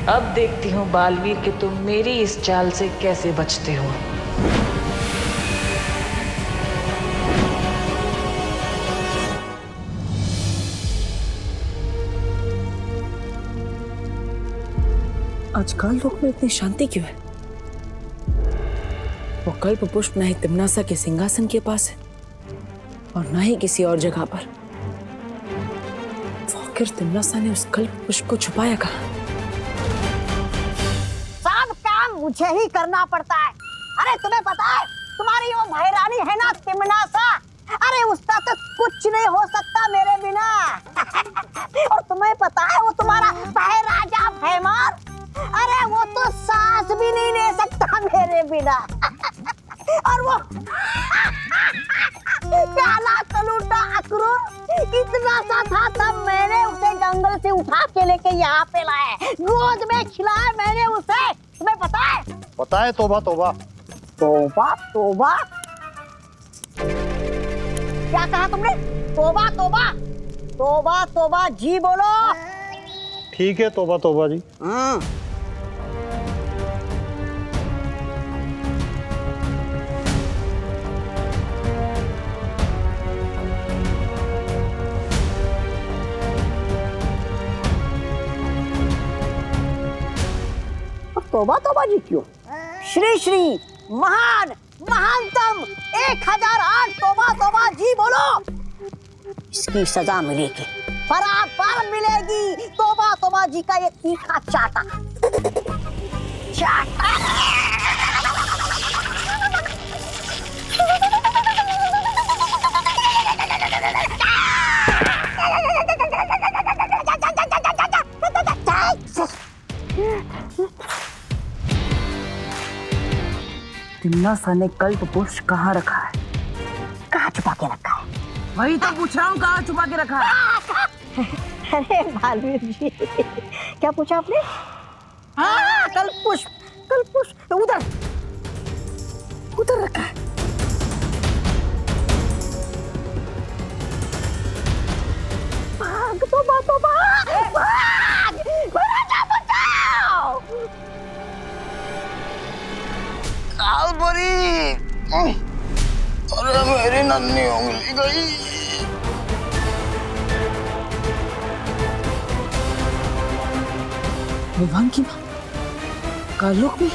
अब देखती हूँ बालवीर कि तुम मेरी इस चाल से कैसे बचते हो।
आजकल लोग में इतनी शांति क्यों है? वो कल्प पुष्प ना ही तिम्नासा के सिंहासन के पास है और ना ही किसी और जगह पर। आखिर तिम्नासा ने उस कल्प पुष्प को छुपाया कहाँ?
सब काम मुझे ही करना पड़ता है। अरे तुम्हें पता है तुम्हारी वो महारानी है ना तिम्नासा, अरे उसका तो कुछ नहीं हो सकता मेरे बिना। और तुम्हें पता है वो तुम्हारा राजा भैमान, अरे वो तो सांस भी नहीं ले सकता मेरे बिना। और वो काला कलूटा अक्रूर इतना सा था तब मैंने उसे जंगल से उठा के लेके यहाँ पे लाया, गोद में खिलाया मैंने उसे। तुम्हें पता है?
पता है। तौबा तौबा
तौबा तौबा क्या कहा तुमने? तौबा तौबा तौबा तौबा जी बोलो।
ठीक है, तौबा तौबा जी।
तोबा तोबा जी क्यों? श्री श्री महान महानतम 1008 तोबा तोबा जी बोलो। इसकी सजा मिलेगी, बराबर मिलेगी। तोबा तोबा जी का ये तीखा चाटा चाटा।
तिम्नासा ने कल्प पुष्प कहाँ रखा है?
कहाँ छुपा के रखा है?
वही तो पूछ रहा हूँ, कहाँ छुपा के रखा है?
अरे बालवीर जी, क्या पूछा आपने? हाँ, कल्प पुष्प उधर उधर रखा है। भाग तो बातों भाग, राजा बचाओ।
कालपरी, अरे मेरी नन्ही उंगली गई।
विवान की माँ कालोक में?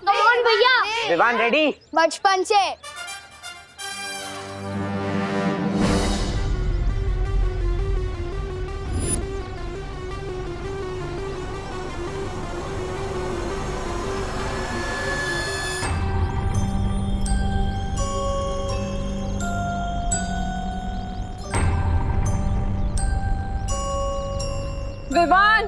कौन भैया?
विवान रेडी?
बचपन से।
विवान,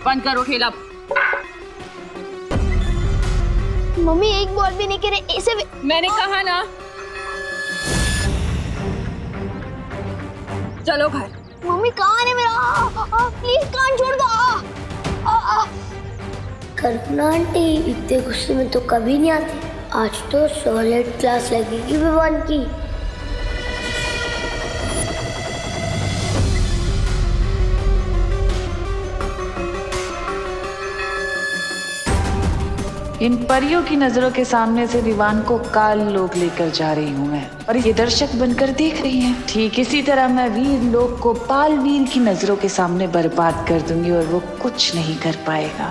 बंद करो खेला।
मम्मी एक बॉल भी नहीं गिरे ऐसे।
मैंने कहा ना, चलो घर।
मम्मी कान है मेरा, प्लीज कान छोड़ दो।
कल्पना आंटी इतने गुस्से में तो कभी नहीं आती। आज तो सॉलिड क्लास लगेगी विवान की।
इन परियों की नजरों के सामने से विवान को काल लोक लेकर जा रही हूँ मैं, और ये दर्शक बनकर देख रही हैं। ठीक इसी तरह मैं वीर लोक को बालवीर की नजरों के सामने बर्बाद कर दूंगी और वो कुछ नहीं कर पाएगा,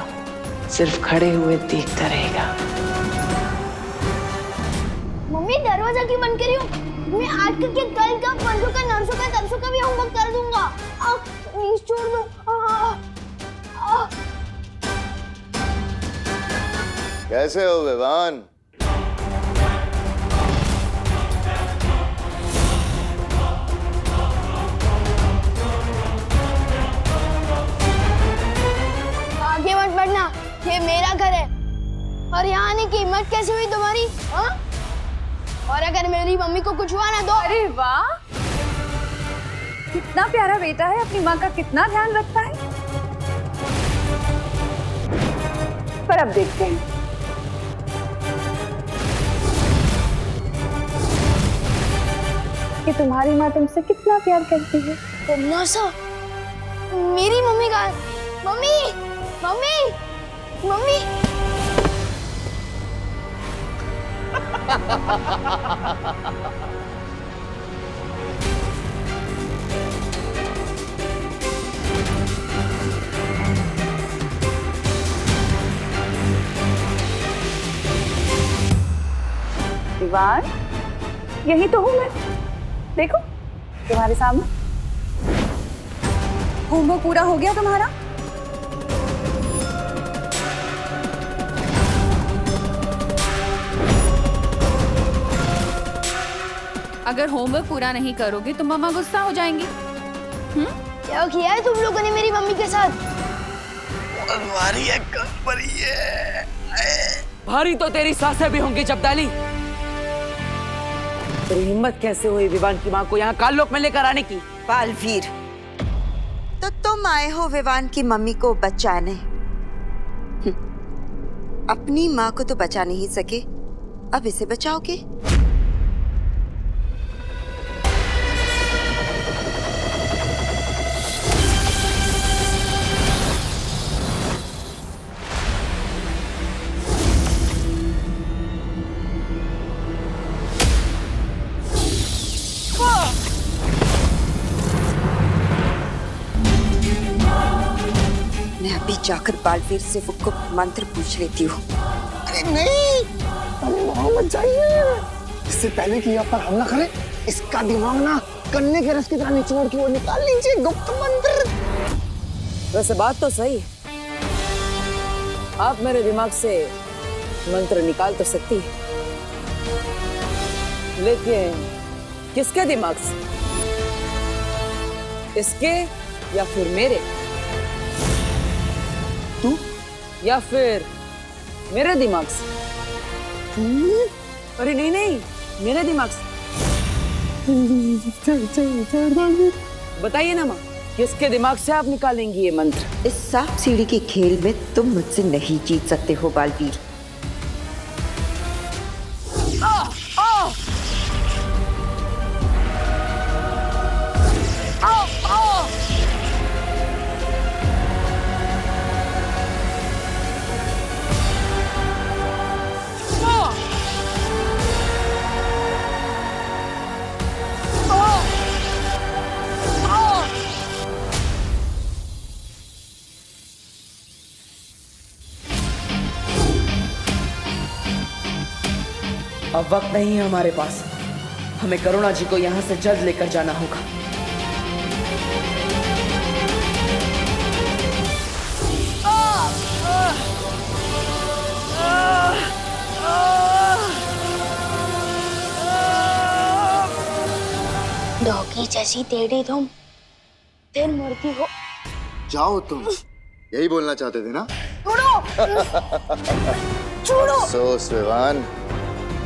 सिर्फ खड़े हुए देखता रहेगा।
मम्मी दरवाजा क्यों बंद करी हो? मैं आज के कल का परसों का नरसों का तरसों का भी होमवर्क कर दूंगा। प्लीज छोड़ दो।
कैसे हो विवान?
आगे मत बढ़ना, ये मेरा घर है। और यहाँ आने की हिम्मत कैसे हुई तुम्हारी? हाँ? और अगर मेरी मम्मी को कुछ हुआ ना तो।
अरे वाह, कितना प्यारा बेटा है, अपनी माँ का कितना ध्यान रखता है। पर अब देखते हैं कि तुम्हारी माँ तुमसे कितना प्यार करती है।
तुमनासा, मेरी मम्मी का। Mummy mummy mummy.
विवान, यही तो हूँ मैं, देखो तुम्हारे सामने।
होमवर्क पूरा हो गया तुम्हारा? अगर होमवर्क पूरा नहीं करोगे तो मम्मा गुस्सा हो जाएंगी।
क्या किया है तुम लोगों ने मेरी मम्मी के साथ?
भारी है कल्परी है।
भारी तो तेरी सासें भी होंगी जब्दाली। तेरी हिम्मत कैसे हुई विवान की माँ को यहाँ काललोक में लेकर आने की?
बालवीर, तो तुम आए हो विवान की मम्मी को बचाने। अपनी माँ को तो बचा नहीं सके, अब इसे बचाओगे? अभी जाकर बालवीर से वो गुप्त मंत्र पूछ लेती हूँ।
अरे नहीं, अरे वहां मत जाइए। इससे पहले कि आप पर हमला करे, इसका दिमाग ना गन्ने के रस की तरह निचोड़ के वो निकाल लीजिए गुप्त मंत्र।
वैसे बात तो सही है, आप मेरे दिमाग से मंत्र निकाल तो सकती है, लेकिन किसके दिमाग से? इसके या फिर मेरे?
तू
या फिर मेरे दिमाग से? अरे नहीं नहीं, मेरे दिमाग से। बताइए ना माँ, किसके दिमाग से आप निकालेंगी ये मंत्र?
इस सांप सीढ़ी के खेल में तुम मुझसे नहीं जीत सकते हो बालवीर।
अब वक्त नहीं है हमारे पास, हमें करुणा जी को यहाँ से जल्द लेकर जाना होगा।
डॉगी जैसी टेढ़ी तुम फिर मुड़ती हो।
जाओ तुम, यही बोलना चाहते थे ना?
छोड़ो।
अफसोस विवान,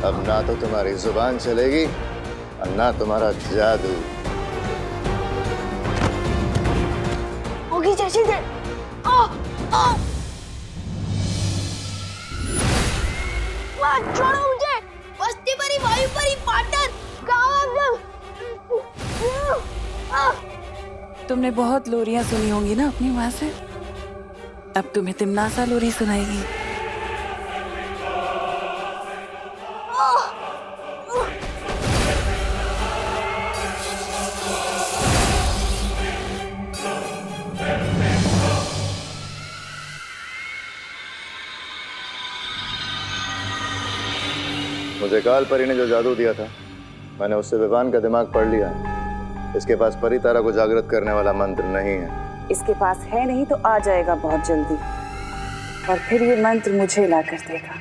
अब ना तो तुम्हारी जुबान चलेगी और ना तुम्हारा जादू।
डॉगी जैसी टेढ़ी। छोड़ो मुझे, बस्ती परी वायु परी पार्टनर, कहाँ
तुमने बहुत लोरियां सुनी होंगी ना अपनी माँ से, अब तुम्हें तिमनासा लोरी सुनाएगी।
मुझे काल परी ने जो जादू दिया था, मैंने उससे विवान का दिमाग पढ़ लिया। इसके पास परितारा को जागृत करने वाला मंत्र नहीं है।
इसके पास है नहीं तो आ जाएगा बहुत जल्दी, और फिर ये मंत्र मुझे ला कर देगा।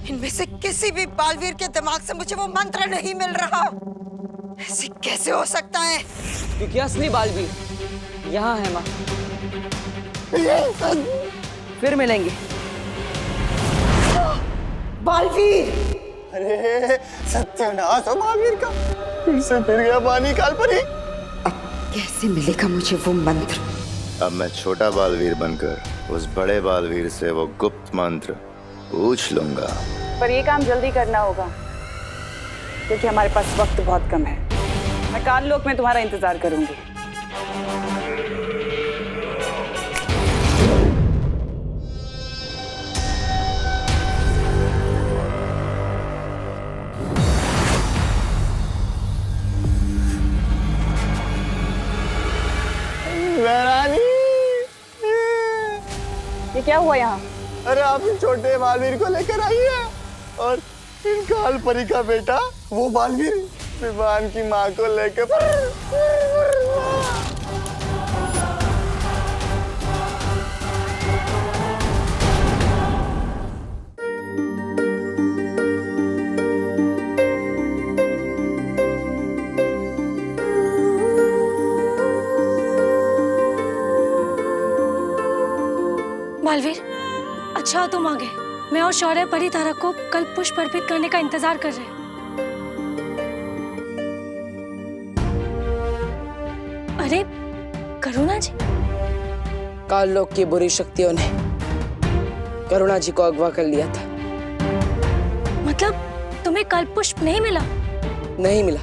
इनमें से किसी भी बालवीर के दिमाग से मुझे वो मंत्र नहीं मिल रहा। ऐसे कैसे हो सकता है?
क्योंकि असली बालवीर यहाँ है माँ। फिर मिलेंगे।
बालवीर! अरे सत्यानाश हो बालवीर का, फिर से फिर गया पानी काल परी।
अब कैसे मिलेगा मुझे वो मंत्र?
अब मैं छोटा बालवीर बनकर उस बड़े बालवीर से वो गुप्त मंत्र पूछ लूंगा।
पर ये काम जल्दी करना होगा, क्योंकि हमारे पास वक्त बहुत कम है। मैं काल लोक में तुम्हारा इंतजार करूंगी। ये क्या हुआ यहाँ?
अरे आप इन छोटे बालवीर को लेकर आइए, और इन काल परी का बेटा वो बालवीर विवान की माँ को लेकर।
बालवीर, अच्छा हो तुम आ गए। मैं और शौर्य परितारा को कल पुष्प अर्पित करने का इंतजार कर रहे हैं। अरे करुणा जी?
काल लोक की बुरी शक्तियों ने करुणा जी को अगवा कर लिया था।
मतलब तुम्हें कल्प पुष्प नहीं मिला?
नहीं मिला,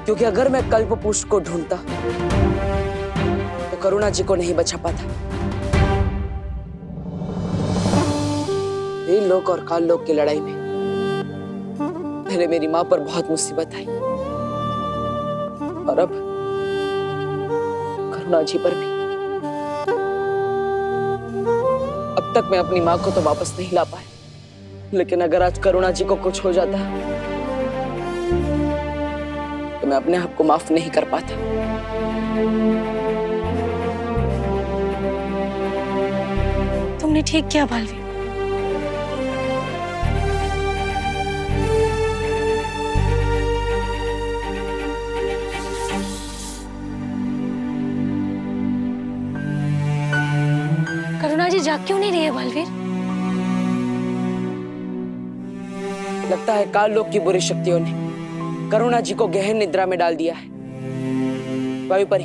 क्योंकि अगर मैं कल्प पुष्प को ढूंढता तो करुणा जी को नहीं बचा पाता। वीर लोक और काल लोक की लड़ाई में पहले मेरी मां पर बहुत मुसीबत आई और अब करुणा जी पर भी। अब तक मैं अपनी मां को तो वापस नहीं ला पाया, लेकिन अगर आज करुणा जी को कुछ हो जाता तो मैं अपने आप को माफ नहीं कर पाता।
तुमने ठीक किया बालवीर। करुणा जी जाग क्यों नहीं रही है बालवीर?
लगता है काल लोक की बुरी शक्तियों ने करुणा जी को गहन निद्रा में डाल दिया है। वायु परी,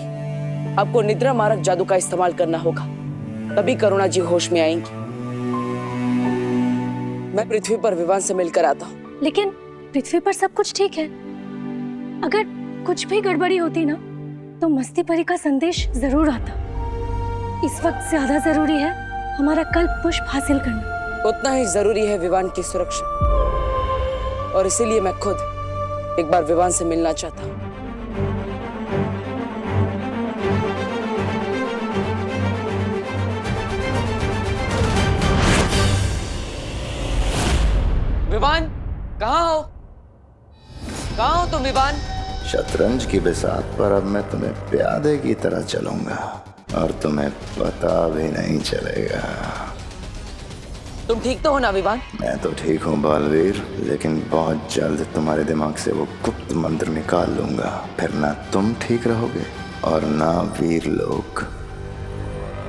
आपको निद्रा मारक जादू का इस्तेमाल करना होगा, तभी करुणा जी होश में आएंगी। मैं पृथ्वी पर विवान से मिलकर आता हूँ।
लेकिन पृथ्वी पर सब कुछ ठीक है। अगर कुछ भी गड़बड़ी होती ना तो मस्ती परी का संदेश जरूर आता। इस वक्त ज्यादा जरूरी है हमारा कल्प पुष्प हासिल करना।
उतना ही जरूरी है विवान की सुरक्षा, और इसीलिए मैं खुद एक बार विवान से मिलना चाहता हूँ। विवान, कहाँ हो? कहाँ हो तुम विवान?
शतरंज की बिसात पर अब मैं तुम्हें प्यादे की तरह चलूंगा और तुम्हें पता भी नहीं चलेगा।
तुम ठीक तो हो ना विवान?
मैं तो ठीक हूँ बालवीर, लेकिन बहुत जल्द तुम्हारे दिमाग से वो गुप्त मंत्र निकाल लूंगा। फिर ना तुम ठीक रहोगे और ना वीर लोग।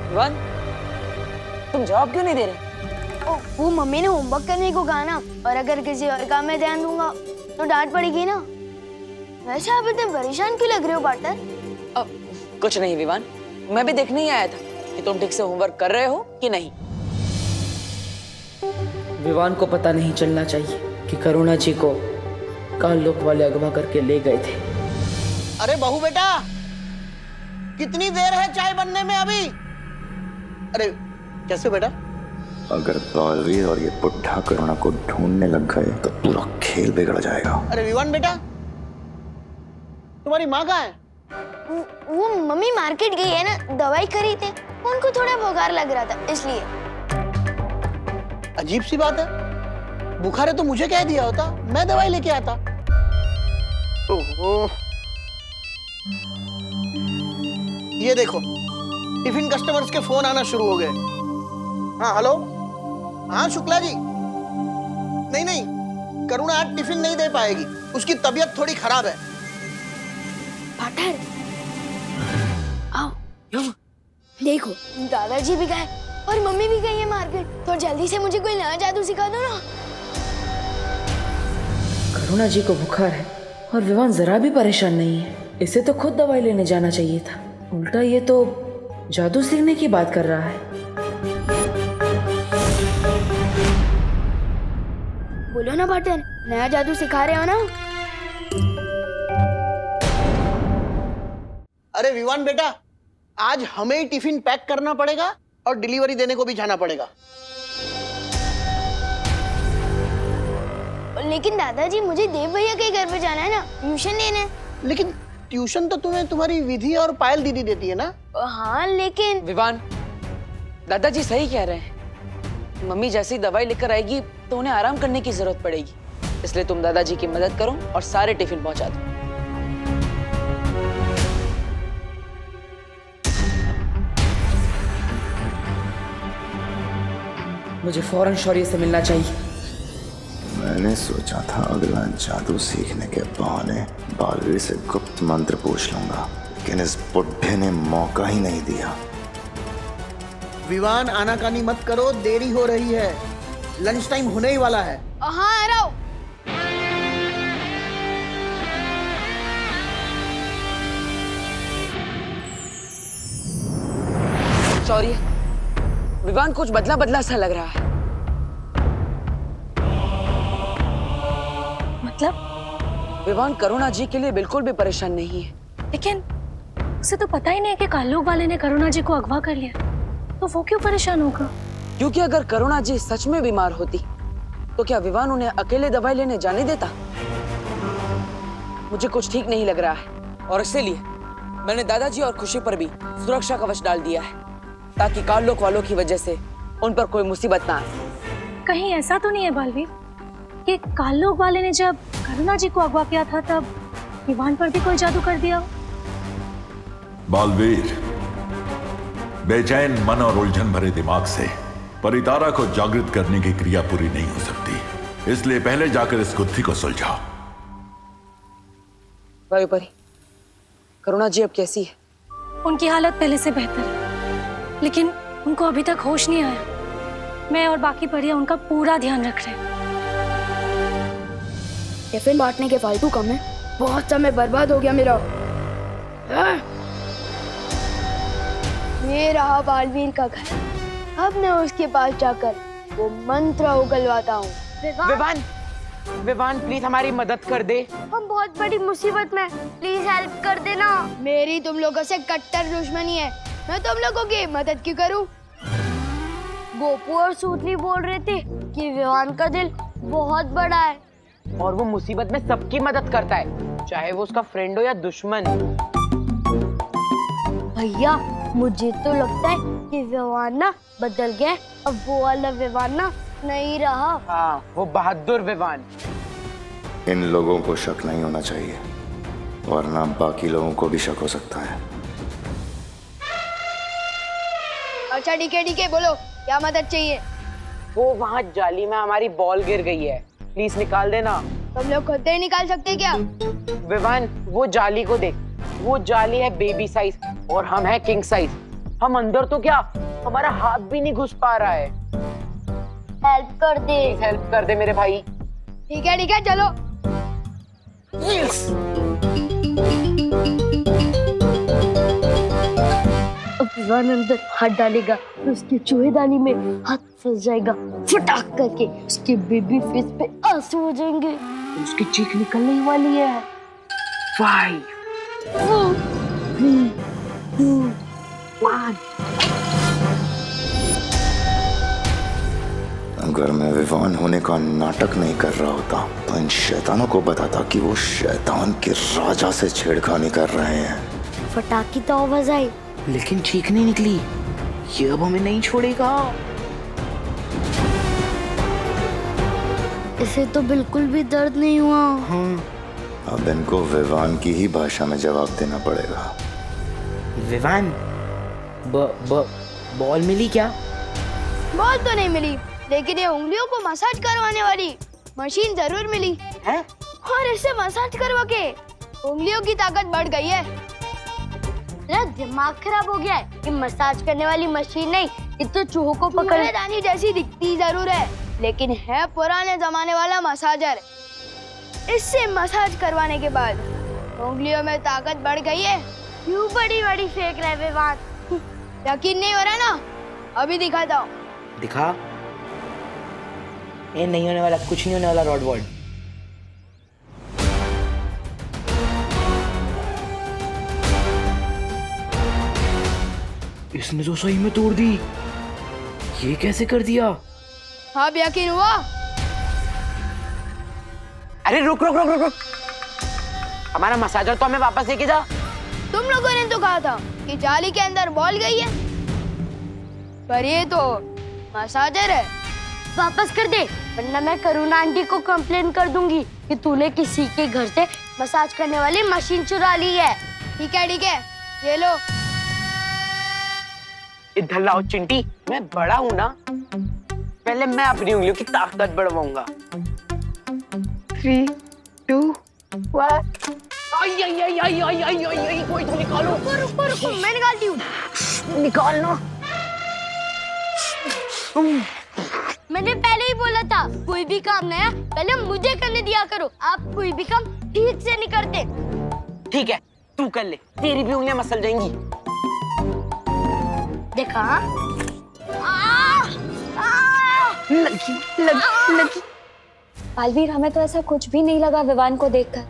विवान, तुम जवाब क्यों नहीं दे रहे?
वो मम्मी ने होमवर्क करने को कहा ना, और अगर किसी और काम में ध्यान दूंगा तो डांट पड़ेगी ना। वैसे आप इतने परेशान क्यों लग रहे हो पार्टनर?
कुछ नहीं विवान, मैं भी देखने ही आया था कि तुम ठीक से होमवर्क कर रहे हो कि नहीं। विवान को पता नहीं चलना चाहिए कि करुणा जी को काल लोक वाले अगवा करके ले गए थे।
अरे बहू बेटा, कितनी देर है चाय बनने में अभी? अरे कैसे बेटा?
अगर बालवीर और ये बुढ़ा करुणा को ढूंढने लग गए तो पूरा खेल बिगड़ जाएगा।
अरे विवान बेटा, तुम्हारी माँ कहाँ है?
वो मम्मी मार्केट गई है ना, दवाई खरीदे। उनको थोड़ा बुखार लग रहा था इसलिए।
अजीब सी बात है, बुखार है तो मुझे कह दिया होता, मैं दवाई लेके आता। ओहो, ये देखो टिफिन कस्टमर्स के फोन आना शुरू हो गए। हाँ हेलो, हाँ शुक्ला जी। नहीं नहीं, करुणा आज टिफिन नहीं दे पाएगी, उसकी तबीयत थोड़ी खराब है।
पार्टनर आओ, देखो दादाजी भी गए और मम्मी भी गई है मार्केट। तो जल्दी से मुझे कोई नया जादू सिखा दो ना।
करुणा जी को बुखार है और विवान जरा भी परेशान नहीं है। इसे तो खुद दवाई लेने जाना चाहिए था, उल्टा ये तो जादू सीखने की बात कर रहा है।
बोलो ना पार्टनर, नया जादू सिखा रहे हो ना?
अरे विवान बेटा, आज हमें ही टिफिन पैक करना पड़ेगा और डिलीवरी देने को भी जाना पड़ेगा।
लेकिन दादाजी, मुझे देव भैया के घर पे जाना है ना, ट्यूशन लेने।
लेकिन ट्यूशन तो तुम्हें तुम्हारी विधि और पायल दीदी देती है ना?
हाँ लेकिन
विवान, दादाजी सही कह रहे हैं। मम्मी जैसे ही दवाई लेकर आएगी तो उन्हें आराम करने की जरूरत पड़ेगी, इसलिए तुम दादाजी की मदद करो और सारे टिफिन पहुंचा दो। मुझे फौरन शौर्य से मिलना चाहिए।
मैंने सोचा था अगला जादू सीखने के बहाने बालवीर से गुप्त मंत्र पूछ लूंगा, लेकिन इस बुढ़े ने मौका ही नहीं दिया।
विवान आनाकानी मत करो, देरी हो रही है, लंच टाइम होने ही वाला है।
हाँ आ रहा हूं।
शौर्य, विवान कुछ बदला बदला सा लग रहा है।
मतलब?
विवान करुणा जी के लिए बिल्कुल भी परेशान नहीं है।
लेकिन उसे तो पता ही नहीं है कि काल्लोग वाले ने करुणा जी को अगवा कर लिया, तो वो क्यों परेशान होगा?
क्योंकि अगर करुणा जी सच में बीमार होती तो क्या विवान उन्हें अकेले दवाई लेने जाने देता? मुझे कुछ ठीक नहीं लग रहा है और इसीलिए मैंने दादाजी और खुशी पर भी सुरक्षा कवच डाल दिया है ताकि काल्लोग वालों की वजह से उन पर कोई मुसीबत ना आए।
कहीं ऐसा तो नहीं है बालवीर कि काल्लोग वाले ने जब करुणा जी को अगवा किया था तब विवान पर भी कोई जादू कर दिया हो?
बालवीर, बेचैन मन और उलझन भरे दिमाग से परितारा को जागृत करने की क्रिया पूरी नहीं हो सकती, इसलिए पहले जाकर इस गुत्थी को सुलझाओ।
वायुपरी, करुणा जी अब कैसी है?
उनकी हालत पहले से बेहतर है, लेकिन उनको अभी तक होश नहीं आया। मैं और बाकी परियां उनका पूरा ध्यान रख रहे हैं।
टिफिन बांटने के फालतू काम में बहुत समय बर्बाद हो गया मेरा। ये रहा बालवीर का घर। अब मैं उसके पास जाकर वो मंत्र उगलवाता हूँ।
विवान, विवान प्लीज हमारी मदद कर दे।
हम बहुत बड़ी मुसीबत में, प्लीज हेल्प कर देना। मेरी तुम लोगों से कट्टर दुश्मनी है, मैं तुम लोगों की मदद क्यों करूं? गोपू और सूतली बोल रहे थे कि विवान का दिल बहुत बड़ा है
और वो मुसीबत में सबकी मदद करता है, चाहे वो उसका फ्रेंड हो या दुश्मन।
भैया मुझे तो लगता है कि विवान ना बदल गया, अब वो वाला विवान ना नहीं रहा।
हाँ, वो बहादुर विवान।
इन लोगों को शक नहीं होना चाहिए, वरना बाकी लोगों को भी शक हो सकता है।
अच्छा डीके बोलो, क्या मदद चाहिए?
वो वहाँ जाली में हमारी बॉल गिर गई है, प्लीज निकाल देना।
तुम लोग खुद ही निकाल सकते क्या?
विवान, वो जाली को देख, वो जाली है बेबी साइज और हम है किंग साइज। हम अंदर तो क्या, हमारा हाथ भी नहीं घुस पा रहा है।
हेल्प कर दे।
हेल्प कर दे मेरे भाई।
ठीक है चलो। अब विवान अंदर हाथ डालेगा तो उसके चूहेदानी में हाथ फंस जाएगा, फटाक करके उसके बेबी फेस पे आंसू हो जाएंगे, उसकी चीख निकलने ही वाली है।
5 4 3 2 1।
अगर मैं विवान होने का नाटक नहीं कर रहा होता तो इन शैतानों को बताता कि वो शैतान के राजा से छेड़खानी कर रहे हैं।
फटाकी तो आवाज आई,
लेकिन चीख नहीं निकली। ये अब हमें नहीं छोड़ेगा।
इसे तो बिल्कुल भी दर्द नहीं हुआ।
हाँ। अब इनको विवान की ही भाषा में जवाब देना पड़ेगा।
विवान, बॉल मिली क्या?
बॉल तो नहीं मिली, लेकिन ये उंगलियों को मसाज करवाने वाली मशीन जरूर मिली है, और इससे मसाज करवा के उंगलियों की ताकत बढ़ गई है। मेरा दिमाग खराब हो गया है, ये मसाज करने वाली मशीन नहीं, ये तो चूहों को पकड़ने जैसी दिखती जरूर है, लेकिन है पुराने जमाने वाला मसाजर। इससे मसाज करवाने के बाद उंगलियों में ताकत बढ़ गई है। क्यों बड़ी बड़ी फेंक रहे विवान? यकीन नहीं हो रहा ना? अभी दिखाता हूँ।
दिखा। ये नहीं होने वाला, कुछ नहीं होने वाला रॉडवर्ड। इसने तो सही में तोड़ दी। ये कैसे कर दिया?
हाँ यकीन हुआ?
अरे रुक रुक रुक रुक रुक, हमारा मसाजर तो हमें वापस लेके जा।
तुम लोगों ने तो कहा था कि जाली के अंदर बॉल गई है, पर ये तो मसाजर है। वापस कर दे, वरना मैं करुणा आंटी को कंप्लेन कर दूंगी कि तूने किसी के घर से मसाज करने वाली मशीन चुरा ली है। ठीक है, ये लो।
इधर लाओ चिंटी, मैं बड़ा हूँ ना, पहले मैं अपनी उंगलियों की ताकत बढ़वाऊंगा। 3 2 1। आई, कोई तो निकालो।
रुको, मैं निकालती हूँ।
निकालना।
मैंने पहले ही बोला था, कोई भी काम नया पहले मुझे करने दिया करो। आप कोई भी काम ठीक से नहीं करते।
ठीक है, तू कर ले, तेरी भी उंगलियां मसल जाएंगी।
देखा?
लगी।
बालवीर, हमें तो ऐसा कुछ भी नहीं लगा विवान को देखकर।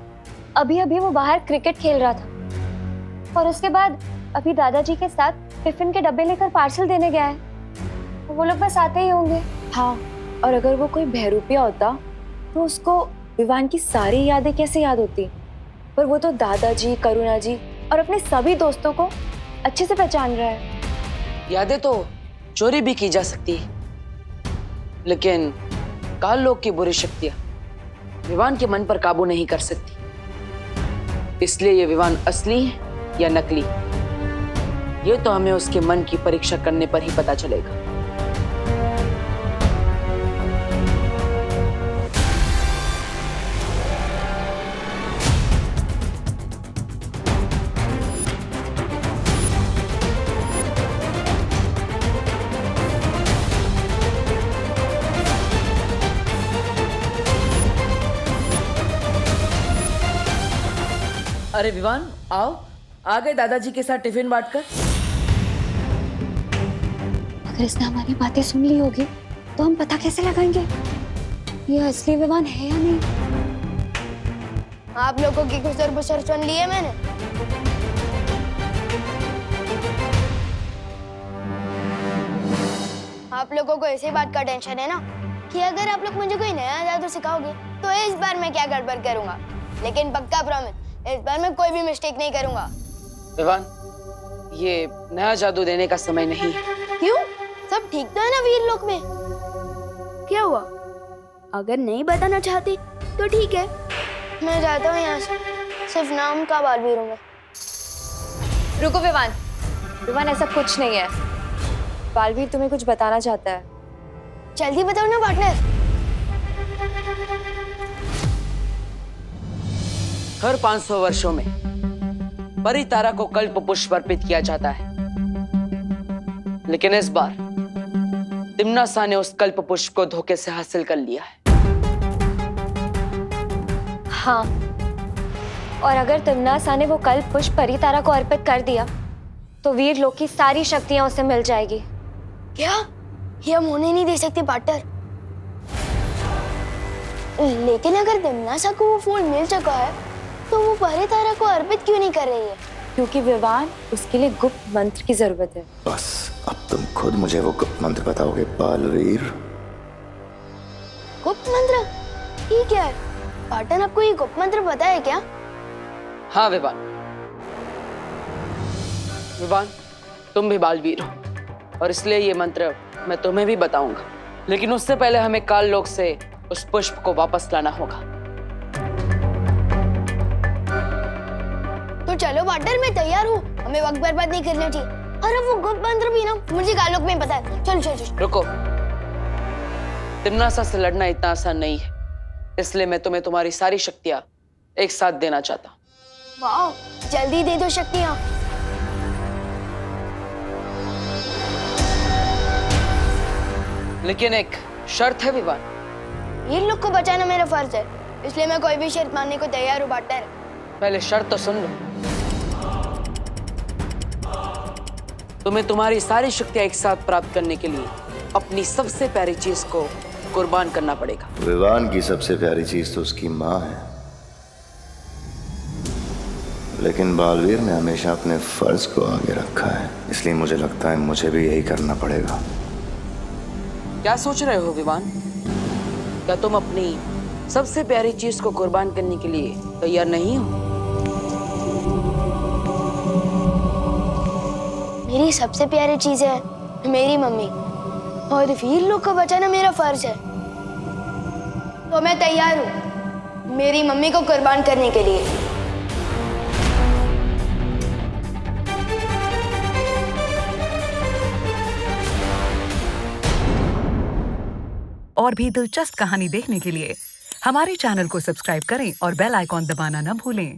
अभी अभी वो बाहर क्रिकेट खेल रहा था और उसके बाद अभी दादाजी के साथ टिफिन के डब्बे लेकर पार्सल देने गया है। वो लोग बस आते ही होंगे।
हाँ, और अगर वो कोई बहरूपिया होता तो उसको विवान की सारी यादें कैसे याद होती? पर वो तो दादाजी, करुणा जी और अपने सभी दोस्तों को अच्छे से पहचान रहा है।
यादें तो चोरी भी की जा सकती है, लेकिन काल लोग की बुरी शक्तियां विवान के मन पर काबू नहीं कर सकती। इसलिए ये विवान असली है या नकली, ये तो हमें उसके मन की परीक्षा करने पर ही पता चलेगा।
अरे विवान, आओ, आ गए दादाजी के साथ टिफिन बांटकर।
अगर इसने हमारी बातें सुन ली होगी तो हम पता कैसे लगाएंगे ये असली विवान है या नहीं?
आप लोगों की गुजर बसर सुन ली है मैंने। आप लोगों को इसी बात का टेंशन है ना कि अगर आप लोग मुझे कोई नया जादू सिखाओगे तो इस बार मैं क्या गड़बड़ करूंगा, लेकिन पक्का प्रॉमिस इस बार मैं कोई भी मिस्टेक नहीं करूंगा।
विवान, ये नया जादू देने का समय नहीं है।
क्यों? सब ठीक तो है ना वीर लोक में? क्या हुआ? अगर नहीं बताना चाहती तो ठीक है, मैं जाता हूँ यहाँ से। सिर्फ नाम का बालवीर हूँ मैं।
रुको विवान, विवान ऐसा कुछ नहीं है। बालवीर तुम्हें कुछ बताना चाहता है।
जल्दी बताओ ना पार्टनर।
हर 500 वर्षों में परितारा को कल्प पुष्प अर्पित किया जाता है, लेकिन इस बार तिम्नासा ने उस कल्प पुष्प को धोखे से हासिल कर लिया है।
हाँ, और अगर तिम्नासा ने वो कल्प पुष्प परितारा को अर्पित कर दिया तो वीर लोक की सारी शक्तियां उसे मिल जाएगी।
क्या? ये हम होने नहीं दे सकते पार्टनर। लेकिन अगर तिम्नासा को वो फूल मिल चुका है तो वो परितारा को अर्पित क्यों नहीं कर रही है?
क्योंकि विवान, उसके लिए गुप्त मंत्र की जरूरत है।
बस अब तुम खुद मुझे वो गुप्त मंत्र बताओगे बालवीर?
गुप्त मंत्र? ठीक है पार्टनर, आपको ये गुप्त मंत्र पता है क्या?
हाँ विवान, विवान तुम भी बालवीर हो और इसलिए ये मंत्र मैं तुम्हें भी बताऊंगा, लेकिन उससे पहले हमें काल लोक से उस पुष्प को वापस लाना होगा।
तो चलो पार्टनर, मैं तैयार हूँ। हमें वक्त बर्बाद नहीं करना चाहिए। अरे वो गुप्त मंत्र भी ना मुझे काल लोक में पता है। चलो चलो चलो।
रुको, तिम्नासा से लड़ना इतना आसान नहीं है, इसलिए मैं तुम्हें तुम्हारी सारी शक्तियां एक साथ देना चाहता हूँ।
वाह, जल्दी दे दो शक्तियां।
लेकिन एक शर्त है विवान।
ये लोग को बचाना मेरा फर्ज है, इसलिए मैं कोई भी शर्त मानने को तैयार हूँ पार्टनर।
पहले शर्त तो सुन लो। तुम्हें तुम्हारी सारी शक्तियां एक साथ प्राप्त करने के लिए अपनी सबसे प्यारी चीज को कुर्बान करना पड़ेगा।
विवान की सबसे प्यारी चीज तो उसकी माँ है, लेकिन बालवीर ने हमेशा अपने फर्ज को आगे रखा है, इसलिए मुझे लगता है मुझे भी यही करना पड़ेगा।
क्या सोच रहे हो विवान? क्या तुम अपनी सबसे प्यारी चीज को कुर्बान करने के लिए तैयार नहीं हो?
मेरी सबसे प्यारी चीज है मेरी मम्मी, और वीर लोग को बचाना मेरा फर्ज है, तो मैं तैयार हूँ मेरी मम्मी को कुर्बान करने के लिए।
और भी दिलचस्प कहानी देखने के लिए हमारे चैनल को सब्सक्राइब करें और बेल आइकॉन दबाना न भूलें।